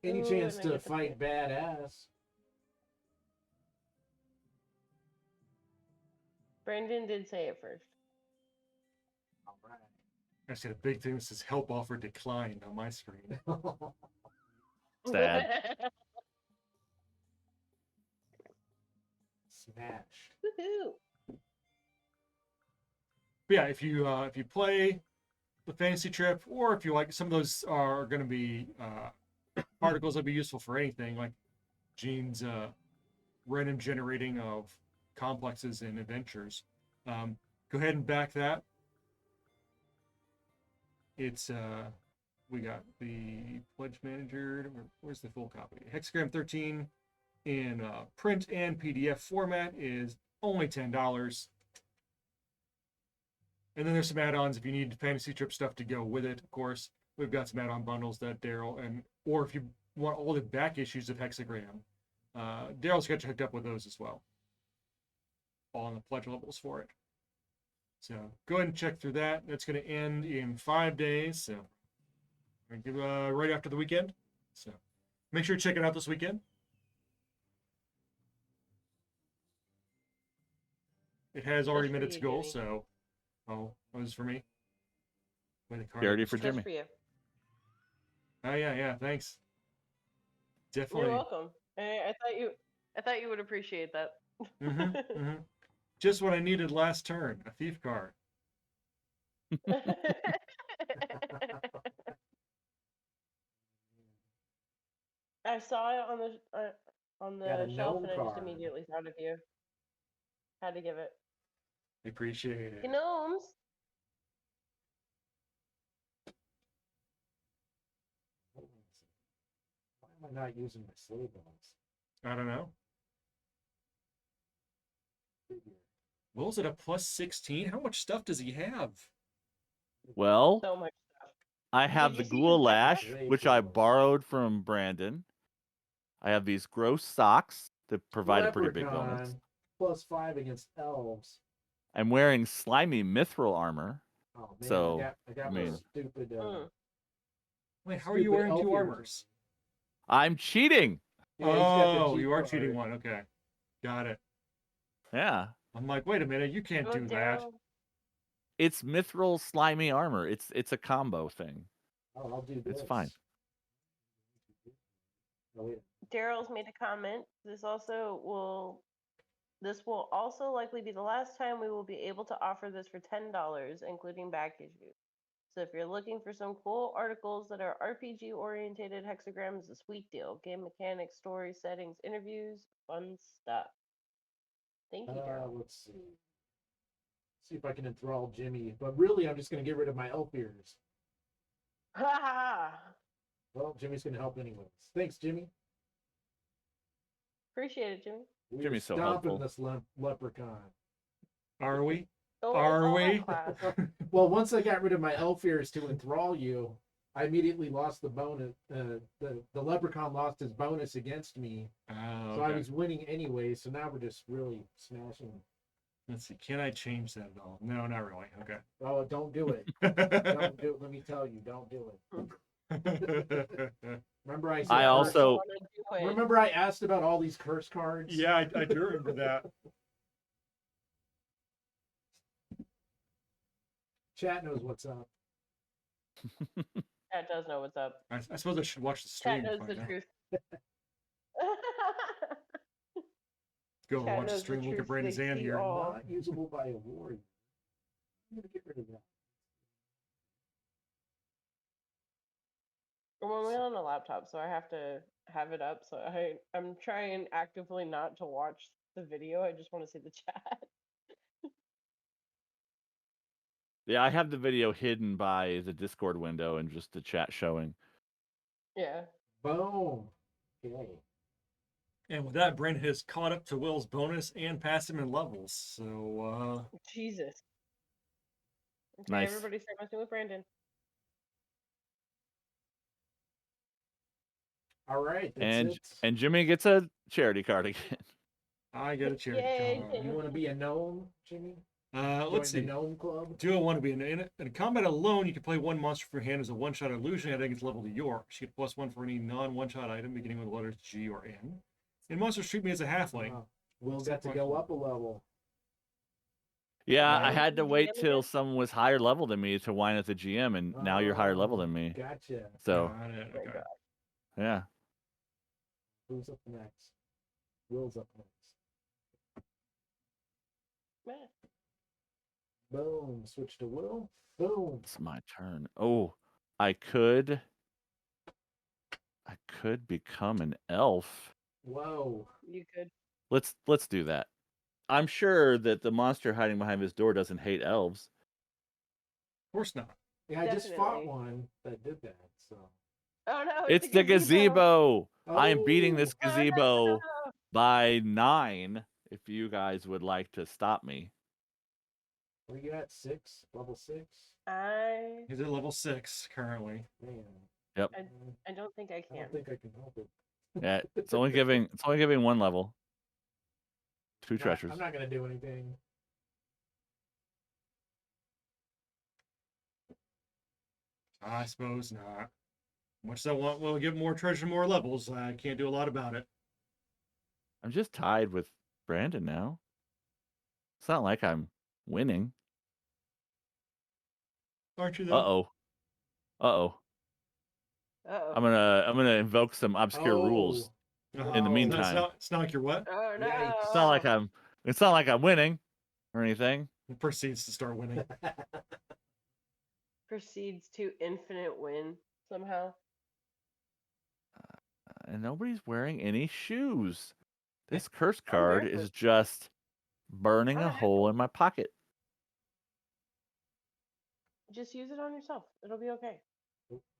Any chance to fight badass? Brandon did say it first. All right. I see a big thing that says help offer declined on my screen. Sad. Smashed. Woohoo! But yeah, if you play the fantasy trip, or if you like, some of those are going to be articles that'd be useful for anything, like Gene's random generating of complexes and adventures. Go ahead and back that. It's we got the pledge manager. Where's the full copy? Hexagram 13 in print and PDF format is only $10. And then there's some add-ons if you need fantasy trip stuff to go with it. Of course, we've got some add-on bundles that Daryl or if you want all the back issues of Hexagram, Daryl's got you hooked up with those as well. All on the pledge levels for it. So go ahead and check through that. That's going to end in 5 days. So right after the weekend. So make sure to check it out this weekend. It has already met its goal, so this is for me. Charity for Jimmy. For you. Oh yeah, thanks. You're Definitely. welcome. I thought you would appreciate that. Just what I needed last turn, a thief card. I saw it on Got a the shelf, gnome and I just card. immediately thought of you. Had to give it. Appreciate it. Gnomes. Why am I not using my slave bones? I don't know. Will's at a plus 16. How much stuff does he have? Well, So much stuff. I have Did the you see Ghoul his Lash, backpack? which I borrowed from Brandon. I have these gross socks that provide a pretty big bonus. Leprechaun, +5 against elves. I'm wearing slimy mithril armor. Oh man, So, I got I my mean- stupid. Wait, how are you wearing stupid two elf armors? I'm cheating. Yeah, he's got the Oh, cheat you are card. cheating one. Okay. Got it. Yeah. I'm like, wait a minute, you can't do that. It's mithril slimy armor. It's a combo thing. Oh, I'll do this. It's fine. Oh, wait. Daryl's made a comment. This will also likely be the last time we will be able to offer this for $10, including back issue. So if you're looking for some cool articles that are RPG orientated, Hexagram is a sweet deal. Game mechanics, story settings, interviews, fun stuff. Thank you, Daryl. Let's see. See if I can enthrall Jimmy. But really, I'm just going to get rid of my elf ears. Ha ha ha! Well, Jimmy's going to help anyways. Thanks, Jimmy. Appreciate it, Jimmy. We're Jimmy's so stomping helpful. this leprechaun. Are we? Oh, Are all we? that class. Well, once I got rid of my elf ears to enthrall you, I immediately lost the bonus. The leprechaun lost his bonus against me, Oh, so I okay. was winning anyway. So now we're just really smashing. Let's see. Can I change that at all? No, not really. Okay. Oh, don't do it! Don't do it. Let me tell you, don't do it. Remember I said I curse- also- remember I asked about all these curse cards. Yeah, I do remember that. Chat knows what's up. Chat does know what's up. I suppose I should watch the stream. Chat to knows find the out. truth. Go and Chat watch the knows the stream. Look truth, at Brandon's they hand see here. all. Not usable by a warrior. I'm gonna get rid of that. Well, we're on a laptop, so I have to have it up. So I'm trying actively not to watch the video. I just want to see the chat. Yeah, I have the video hidden by the Discord window and just the chat showing. Yeah. Boom. Okay. And with that, Brandon has caught up to Will's bonus and passed him in levels. So, Jesus. Okay, Nice. everybody start messing with Brandon. All right. That's And it. and Jimmy gets a charity card again. I get a charity Yay, card. You want to be a gnome, Jimmy? Let's Join see. the gnome club. Do I want to be in combat alone? You can play one monster for your hand as a one-shot illusion. I think it's level to yours. You get +1 for any non-one-shot item beginning with the letters G or N. And monsters treat me as a halfling. Will got to go up a level. Yeah, I Right. had to wait GM till again? someone was higher level than me to whine at the GM, and now you're higher level than me. Gotcha. So Got it, Oh my okay. God. yeah, Who's up next? Will's up next. Meh. Boom. Switch to Will. Boom. it's my turn. Oh, I could become an elf. Whoa. You could. Let's do that. I'm sure that the monster hiding behind this door doesn't hate elves. Of course not. Yeah, I just fought Definitely. one that did that. So. Oh no! It's the gazebo. I am beating Oh. this Oh, no. gazebo by 9. If you guys would like to stop me. Where you at? 6? Level 6? He's at level 6 currently. Man. Yep. I don't think I I can. don't think I can help it. Yeah, it's only giving 1 level. 2 treasures. I'm not gonna do anything. I suppose not. Much as I want, well, give more treasure, more levels. I can't do a lot about it. I'm just tied with Brandon now. It's not like I'm winning. Aren't you though? Uh-oh. Uh-oh. I'm gonna invoke some obscure rules. In the Oh. meantime. It's not like you're what? Oh no. Yikes. It's not like I'm winning or anything. It proceeds to start winning. Proceeds to infinite win somehow. And nobody's wearing any shoes. This curse I'm card barefoot. is just burning I'm a a hole in my pocket. Just use it on yourself. It'll be okay.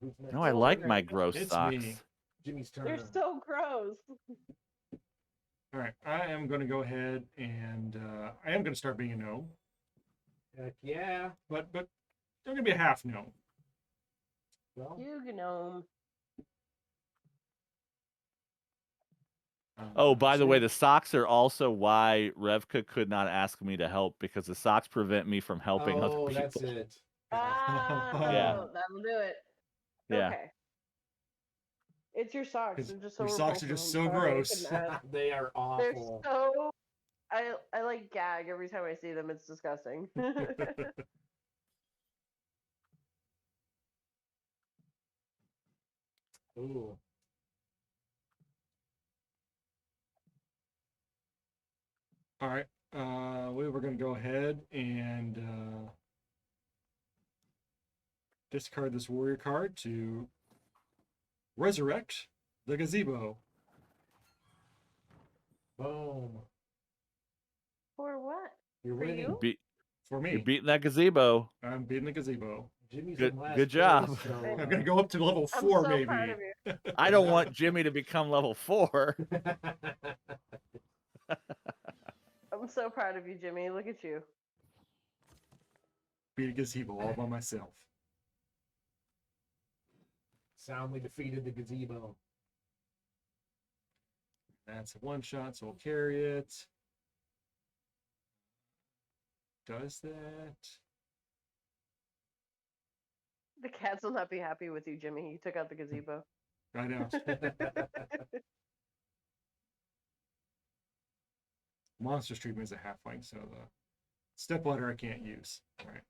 Who's next? No, I Oh, like okay. my gross It's socks. me. Jimmy's turn. They're so gross. All right, I am going to go ahead and I am going to start being a gnome, Heck yeah. but I'm going to be a half gnome. Well, You gnome. Oh, by the So way, the socks are also why Revka could not ask me to help because the socks prevent me from helping other people. that's it. Oh, Yeah. that'll do it. Yeah. Okay. It's your socks. They're just so your socks are repulsive. just I'm so sorry, I gross. couldn't ask. They are They're awful. so. I like gag every time I see them. It's disgusting. Ooh. All right, we were going to go ahead and discard this warrior card to resurrect the gazebo. Boom. For what? You're For winning. you? For me. You're beating that gazebo. I'm beating the gazebo. Jimmy's Good- in last good job. place, so, I'm going to go up to level 4 I'm so maybe. proud of you. I don't want Jimmy to become level 4. I'm so proud of you, Jimmy. Look at you. Beat a gazebo all by myself. Soundly defeated the gazebo. That's a one shot, so we'll carry it. Does that? The cats will not be happy with you, Jimmy. You took out the gazebo. I know. Monster treatment is a halfling, so the step ladder I can't use. All right.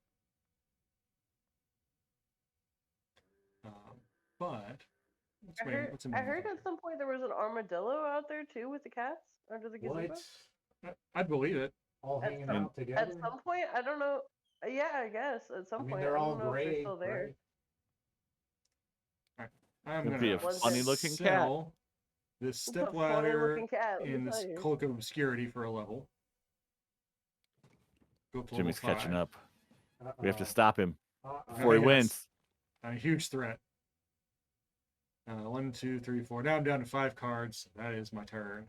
But I heard at some point there was an armadillo out there too with the cats under the gazebo. What? I'd believe it. All At hanging some- out together? At some point, I don't know. Yeah, I guess at some I mean, point they're I all don't know if they're gray, still there. right? I'm It'd be gonna a funny-looking cat. sell this It's a step funny ladder looking cat. let me in this tell you. cloak of obscurity for a level. Go up to Jimmy's level catching 5. up. We have to Uh-oh. stop him Uh-oh. before he Yes. wins. A huge threat. 1, 2, 3, 4. Now I'm down to 5 cards. That is my turn.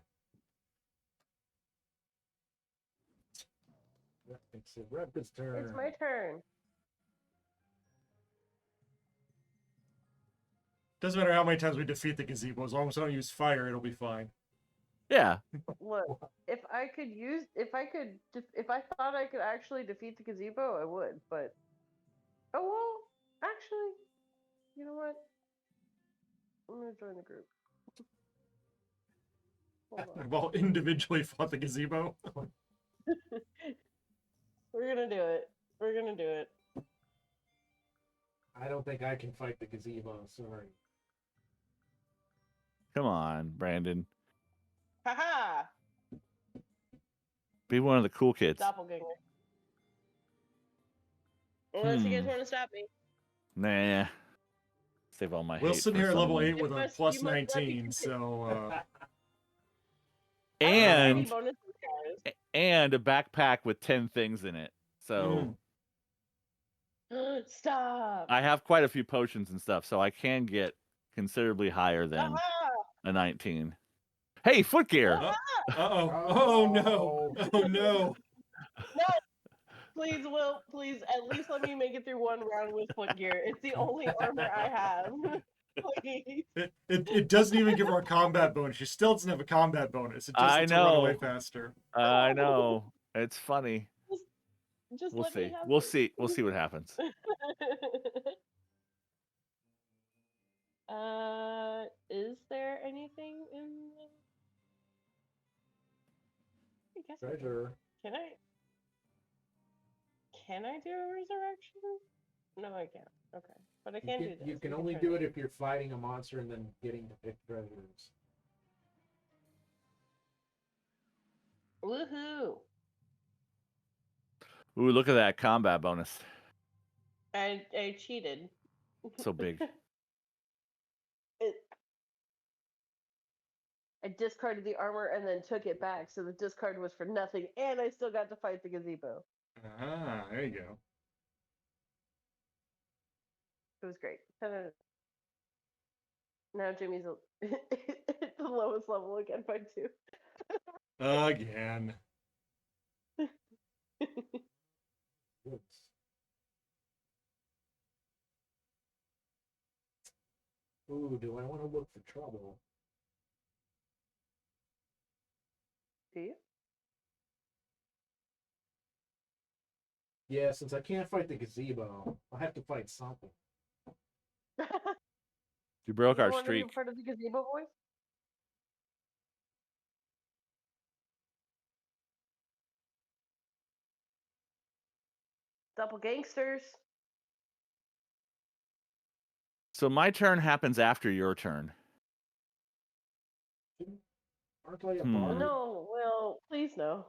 It's Rebka's turn. It's my turn. Doesn't matter how many times we defeat the gazebo. As long as I don't use fire, it'll be fine. Yeah. Look, if I thought I could actually defeat the gazebo, I would. But oh well, actually, you know what? I'm gonna join the group. Hold on. I've all individually fought the gazebo. We're gonna do it. We're gonna do it. I don't think I can fight the gazebo. Sorry. Come on, Brandon. Haha! Be one of the cool kids. Doppelganger. Unless you guys want to stop me. Nah. Save all my hate Wilson for here at level someone. 8 with a must- plus you must not be 19, so I don't have any And bonuses, guys. and a backpack with 10 things in it. So Stop! I have quite a few potions and stuff, so I can get considerably higher than Ah! a 19. Hey, footgear! uh-oh. Oh no. Oh no. No! Please, Will, please, at least let me make it through one round with footgear. It's the only armor I have. Please. It doesn't even give her a combat bonus. She still doesn't have a combat bonus. It just I lets her run away know. faster. I know. It's funny. Just We'll let me see. have We'll it. see. We'll see what happens. Is there anything in the... I guess Treasure. Can I do a resurrection? No, I can't. Okay, but I can do this. You can We only try do this. it if you're fighting a monster and then getting to pick treasures. Woohoo! Ooh, look at that combat bonus. I cheated. So big. I discarded the armor and then took it back, so the discard was for nothing, and I still got to fight the gazebo. Ah, there you go. It was great. Now Jimmy's at the lowest level again by 2. Again. Whoops. Ooh, do I want to look for trouble? Do you? Yeah, since I can't fight the gazebo, I'll have to fight something. You broke You our want to be streak. part of the gazebo boys? Doppelgangsters. So my turn happens after your turn. Aren't I a Hmm. bard? No, well, please no.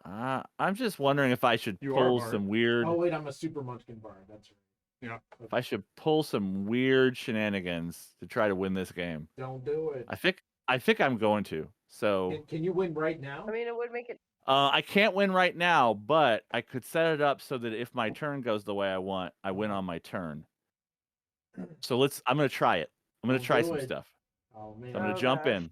I'm just wondering if I should You are a pull bard. some weird. Oh wait, I'm a super munchkin bard. That's right. Yeah. If I should pull some weird shenanigans to try to win this game. Don't do it. I think I'm going to. So Can you win right now? I mean, it would make it. I can't win right now, but I could set it up so that if my turn goes the way I want, I win on my turn. So I'm gonna try it. I'm gonna Don't try do some it. stuff. Oh man. I'm gonna Oh, jump gosh. in.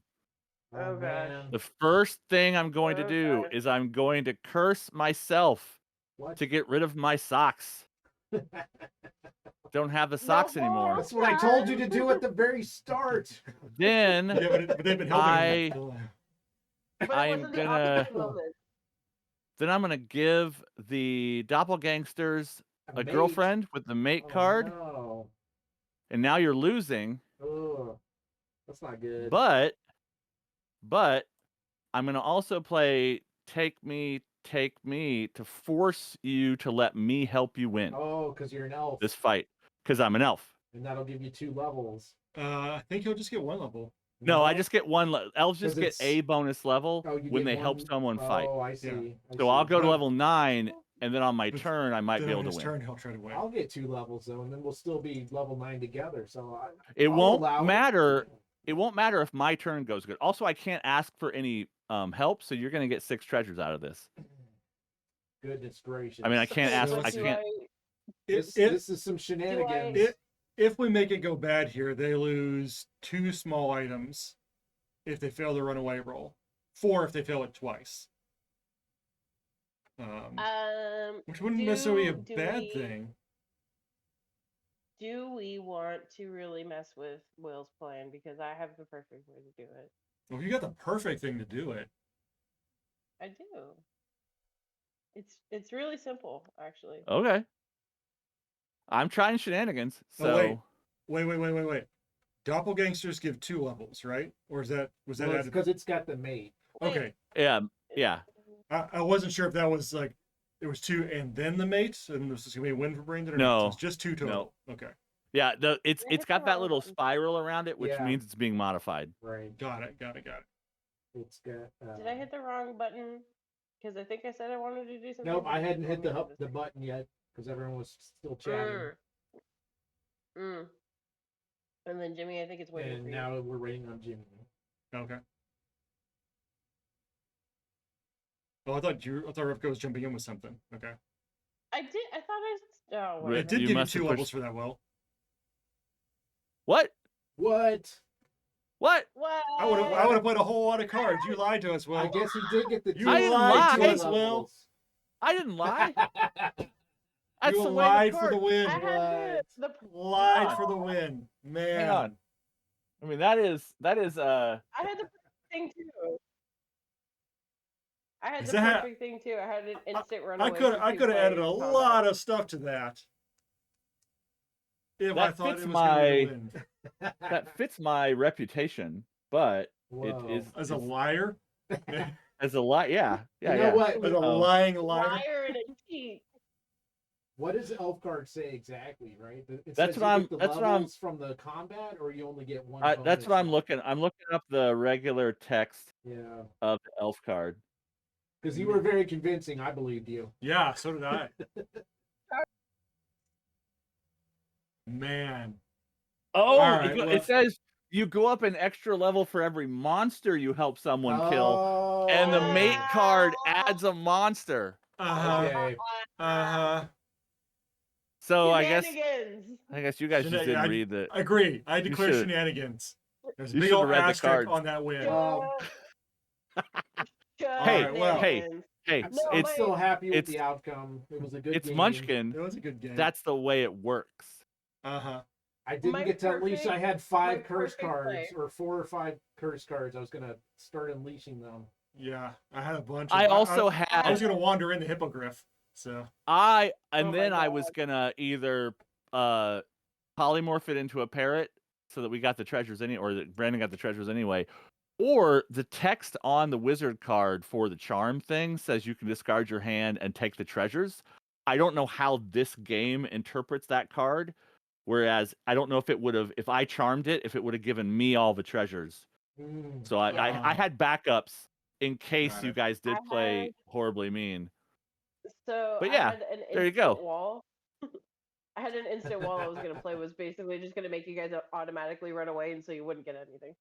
Oh, gosh. man. The first thing I'm going to Oh, do gosh. is I'm going to curse myself What? to get rid of my socks. Don't have the socks No anymore. more. That's what I told you to do at the very start. Then Yeah, but they've been helping him. But it I'm wasn't the gonna- opposite moment. then I'm gonna give the doppelgangsters a Mate. girlfriend with the mate Oh, card, No. and now you're losing. Ugh. That's not good. But I'm gonna also play Take Me to force you to let me help you win Oh, because you're an elf. this fight, because I'm an elf. And that'll give you 2 levels. I think he'll just get 1 level. No, I just get one. Elves just 'Cause get it's- a bonus level Oh, you when get they help one- someone fight. Oh, I see. Yeah. I So I'll see. go to But- level 9, and then on my But turn I might Then be on able to his win. turn, he'll try to win. I'll get 2 levels though, and then we'll still be level 9 together. So It I'll won't allow it. matter. It won't matter if my turn goes good. Also, I can't ask for any help, so you're gonna get 6 treasures out of this. Goodness gracious. I mean, I can't ask. So I do can't. This is some shenanigans. If we make it go bad here, they lose 2 small items if they fail the runaway roll. 4 if they fail it twice. Which wouldn't necessarily be a bad thing. Do we want to really mess with Will's plan? Because I have the perfect way to do it. Well, you got the perfect thing to do it. I do. It's really simple, actually. Okay. I'm trying shenanigans. So Oh, wait. Doppelgangsters give 2 levels, right? Or was that added? Because it's got the mate. Okay. yeah. I wasn't sure if that was like it was 2 and then the mates, and this is gonna be a win for Brandon. Or No. so it's just 2 total. Okay, Yeah, it's hit got the that wrong little button. spiral around it, which Yeah. means it's being modified. Right. got it. It's got. Did I hit the wrong button? Because I think I said I wanted to do something. Nope, I hadn't hit Let me do the this. button yet because everyone was still chatting. And then Jimmy, I think it's waiting And for you. now we're waiting on Jimmy. Okay. Oh, I thought Rivka was jumping in with something. Okay. I did. I thought I. Oh, Right. whatever. It did You give you must have 2 levels pushed- for that. Well, What? What? What? What? I would have played a whole lot of cards. You lied to us, Will. I guess he did get the You 2 I didn't lied lie. to us, Will. levels. I didn't lie. That's You the way lied the for the card- win. I had the. Lied for the win, man. Hang on. I mean, that is I had the perfect thing too. I had Is the that- perfect thing too. I had an instant I runaway. could for have 2 added a players in combat. lot of stuff to that. If I That thought fits it was going to be the win. that fits my reputation, but Whoa. it is As a it's- liar, as a lie. Yeah, You know what? as a lying liar. Liar and a cheat. What does the elf card say exactly? Right? It That's says what you I'm. get the That's what I'm. levels from the combat, or you only get one. That's what I'm bonus? looking. I'm looking up the regular text Yeah, of the elf card. because you were very convincing. I believed you. Yeah, so did I. Man. Oh, All right, it well- says you go up an extra level for every monster you help someone kill, Oh, and the mate card adds a monster. Uh-huh. okay. Uh-huh. So I Shenanigans. guess you guys just didn't I read the. agree. I You declare should- shenanigans. There's a you big should have old read the asterisk cards. on that win. Hey, right, well. Shenanigans. Hey, I'm, No, I'm it's still happy with it's- the outcome. It was a good it's game. Munchkin. It was a good game. That's the way it works. Uh-huh. I didn't My get to unleash. I perfect- had my 5 curse perfect cards, play. or 4 or 5 curse cards. I was gonna start unleashing them. Yeah, I had a bunch. I also I was had gonna wander in the hippogriff. So and Oh my then I was God. gonna either polymorph it into a parrot so that we got the treasures or that Brandon got the treasures anyway. Or the text on the wizard card for the charm thing says you can discard your hand and take the treasures. I don't know how this game interprets that card. Whereas I don't know if it would have, if I charmed it, if it would have given me all the treasures. So I had backups in case Got you it. guys did I play had- horribly mean. So But I yeah, had an there you instant go. wall. I had an instant wall I was gonna play was basically just gonna make you guys automatically run away, and so you wouldn't get anything.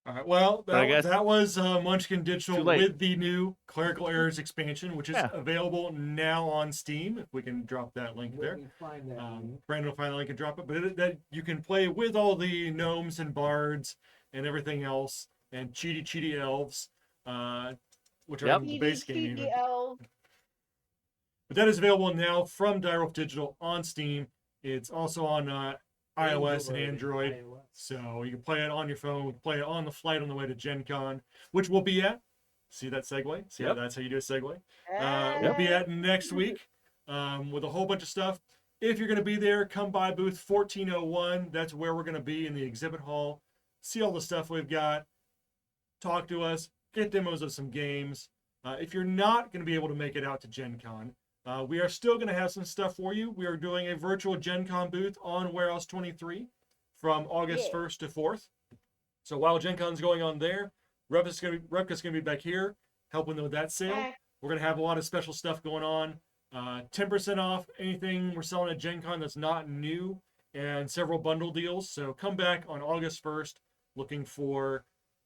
all right. Well, But I guess- that was Munchkin Digital Too late. with the new Clerical Errors expansion, which is Yeah. available now on Steam. If we can drop that link there. Let me find that. Brandon will find the link and drop it. But that you can play with all the gnomes and bards and everything else, and cheaty elves, which are Yep. in the base game. Even. EDL. But that is available now from Direwolf Digital on Steam. It's also on iOS and Android. iOS. So you can play it on your phone, play it on the flight on the way to Gen Con, which we'll be at. See that segue? See how Yep. that's how you do a segue? We'll be at next week with a whole bunch of stuff. If you're going to be there, come by booth 1401. That's where we're going to be in the exhibit hall. See all the stuff we've got. Talk to us. Get demos of some games. If you're not going to be able to make it out to Gen Con, we are still going to have some stuff for you. We are doing a virtual Gen Con booth on Warehouse 23 from August 1st to 4th. So while Gen Con's going on there, Repka's going to be back here helping them with that sale. We're going to have a lot of special stuff going on. 10% off anything we're selling at Gen Con that's not new, and several bundle deals. So come back on August 1st looking for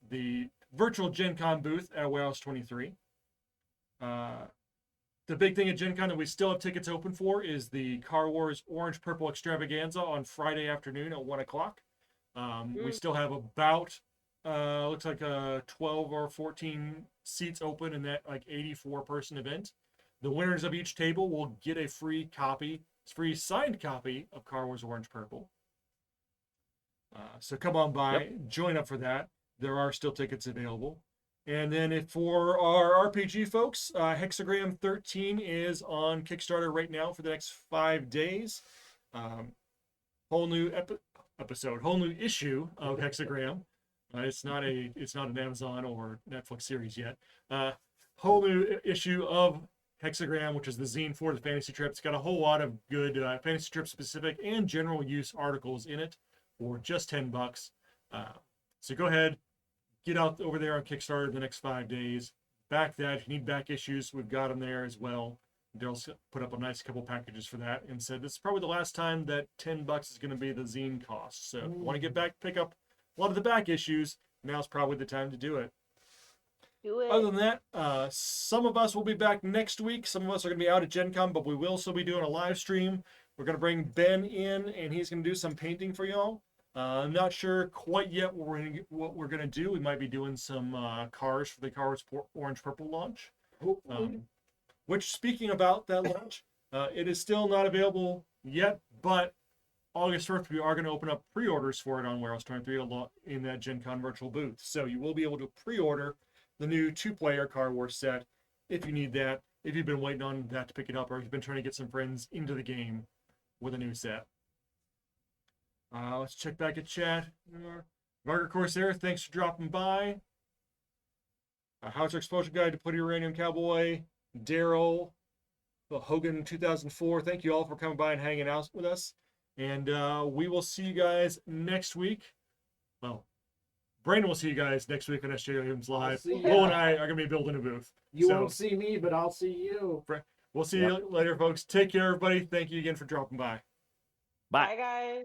the virtual Gen Con booth at Warehouse 23. The big thing at Gen Con that we still have tickets open for is the Car Wars Orange Purple Extravaganza on Friday afternoon at 1 o'clock. We still have about, looks like 12 or 14 seats open in that like 84 person event. The winners of each table will get a free signed copy of Car Wars Orange Purple. So come on by, join up for that. There are still tickets available. And then for our RPG folks, Hexagram 13 is on Kickstarter right now for the next 5 days. Whole new episode, whole new issue of Hexagram. It's not an Amazon or Netflix series yet. Whole new issue of Hexagram, which is the zine for the Fantasy Trip. It's got a whole lot of good Fantasy Trip specific and general use articles in it for just $10. So go ahead. Get out over there on Kickstarter the next 5 days. Back that. If you need back issues, we've got them there as well. Daryl's put up a nice couple packages for that and said this is probably the last time that $10 is going to be the zine cost. So if you want to get back, pick up a lot of the back issues, now's probably the time to do it. Do it. Other than that, some of us will be back next week. Some of us are going to be out at Gen Con, but we will still be doing a live stream. We're going to bring Ben in, and he's going to do some painting for y'all. I'm not sure quite yet what we're gonna do. We might be doing some cars for the Cars Orange Purple launch. Which, speaking about that launch, it is still not available yet, but August 1st we are going to open up pre-orders for it on Warehouse 23 in that Gen Con virtual booth. So you will be able to pre-order the new 2-player Car Wars set if you need that. If you've been waiting on that to pick it up, or if you've been trying to get some friends into the game with a new set. Let's check back at chat. Margaret Corsair, thanks for dropping by. How's our explosion guide to put uranium cowboy? Daryl. Hogan 2004. Thank you all for coming by and hanging out with us. And we will see you guys next week. Well, Brandon will see you guys next week on SJGames Live. see Bo ya. and I are going to be building a booth. You So won't see me, but I'll see you. we'll see you later, folks. Take care, everybody. Thank you again for dropping by. Bye. Bye, guys.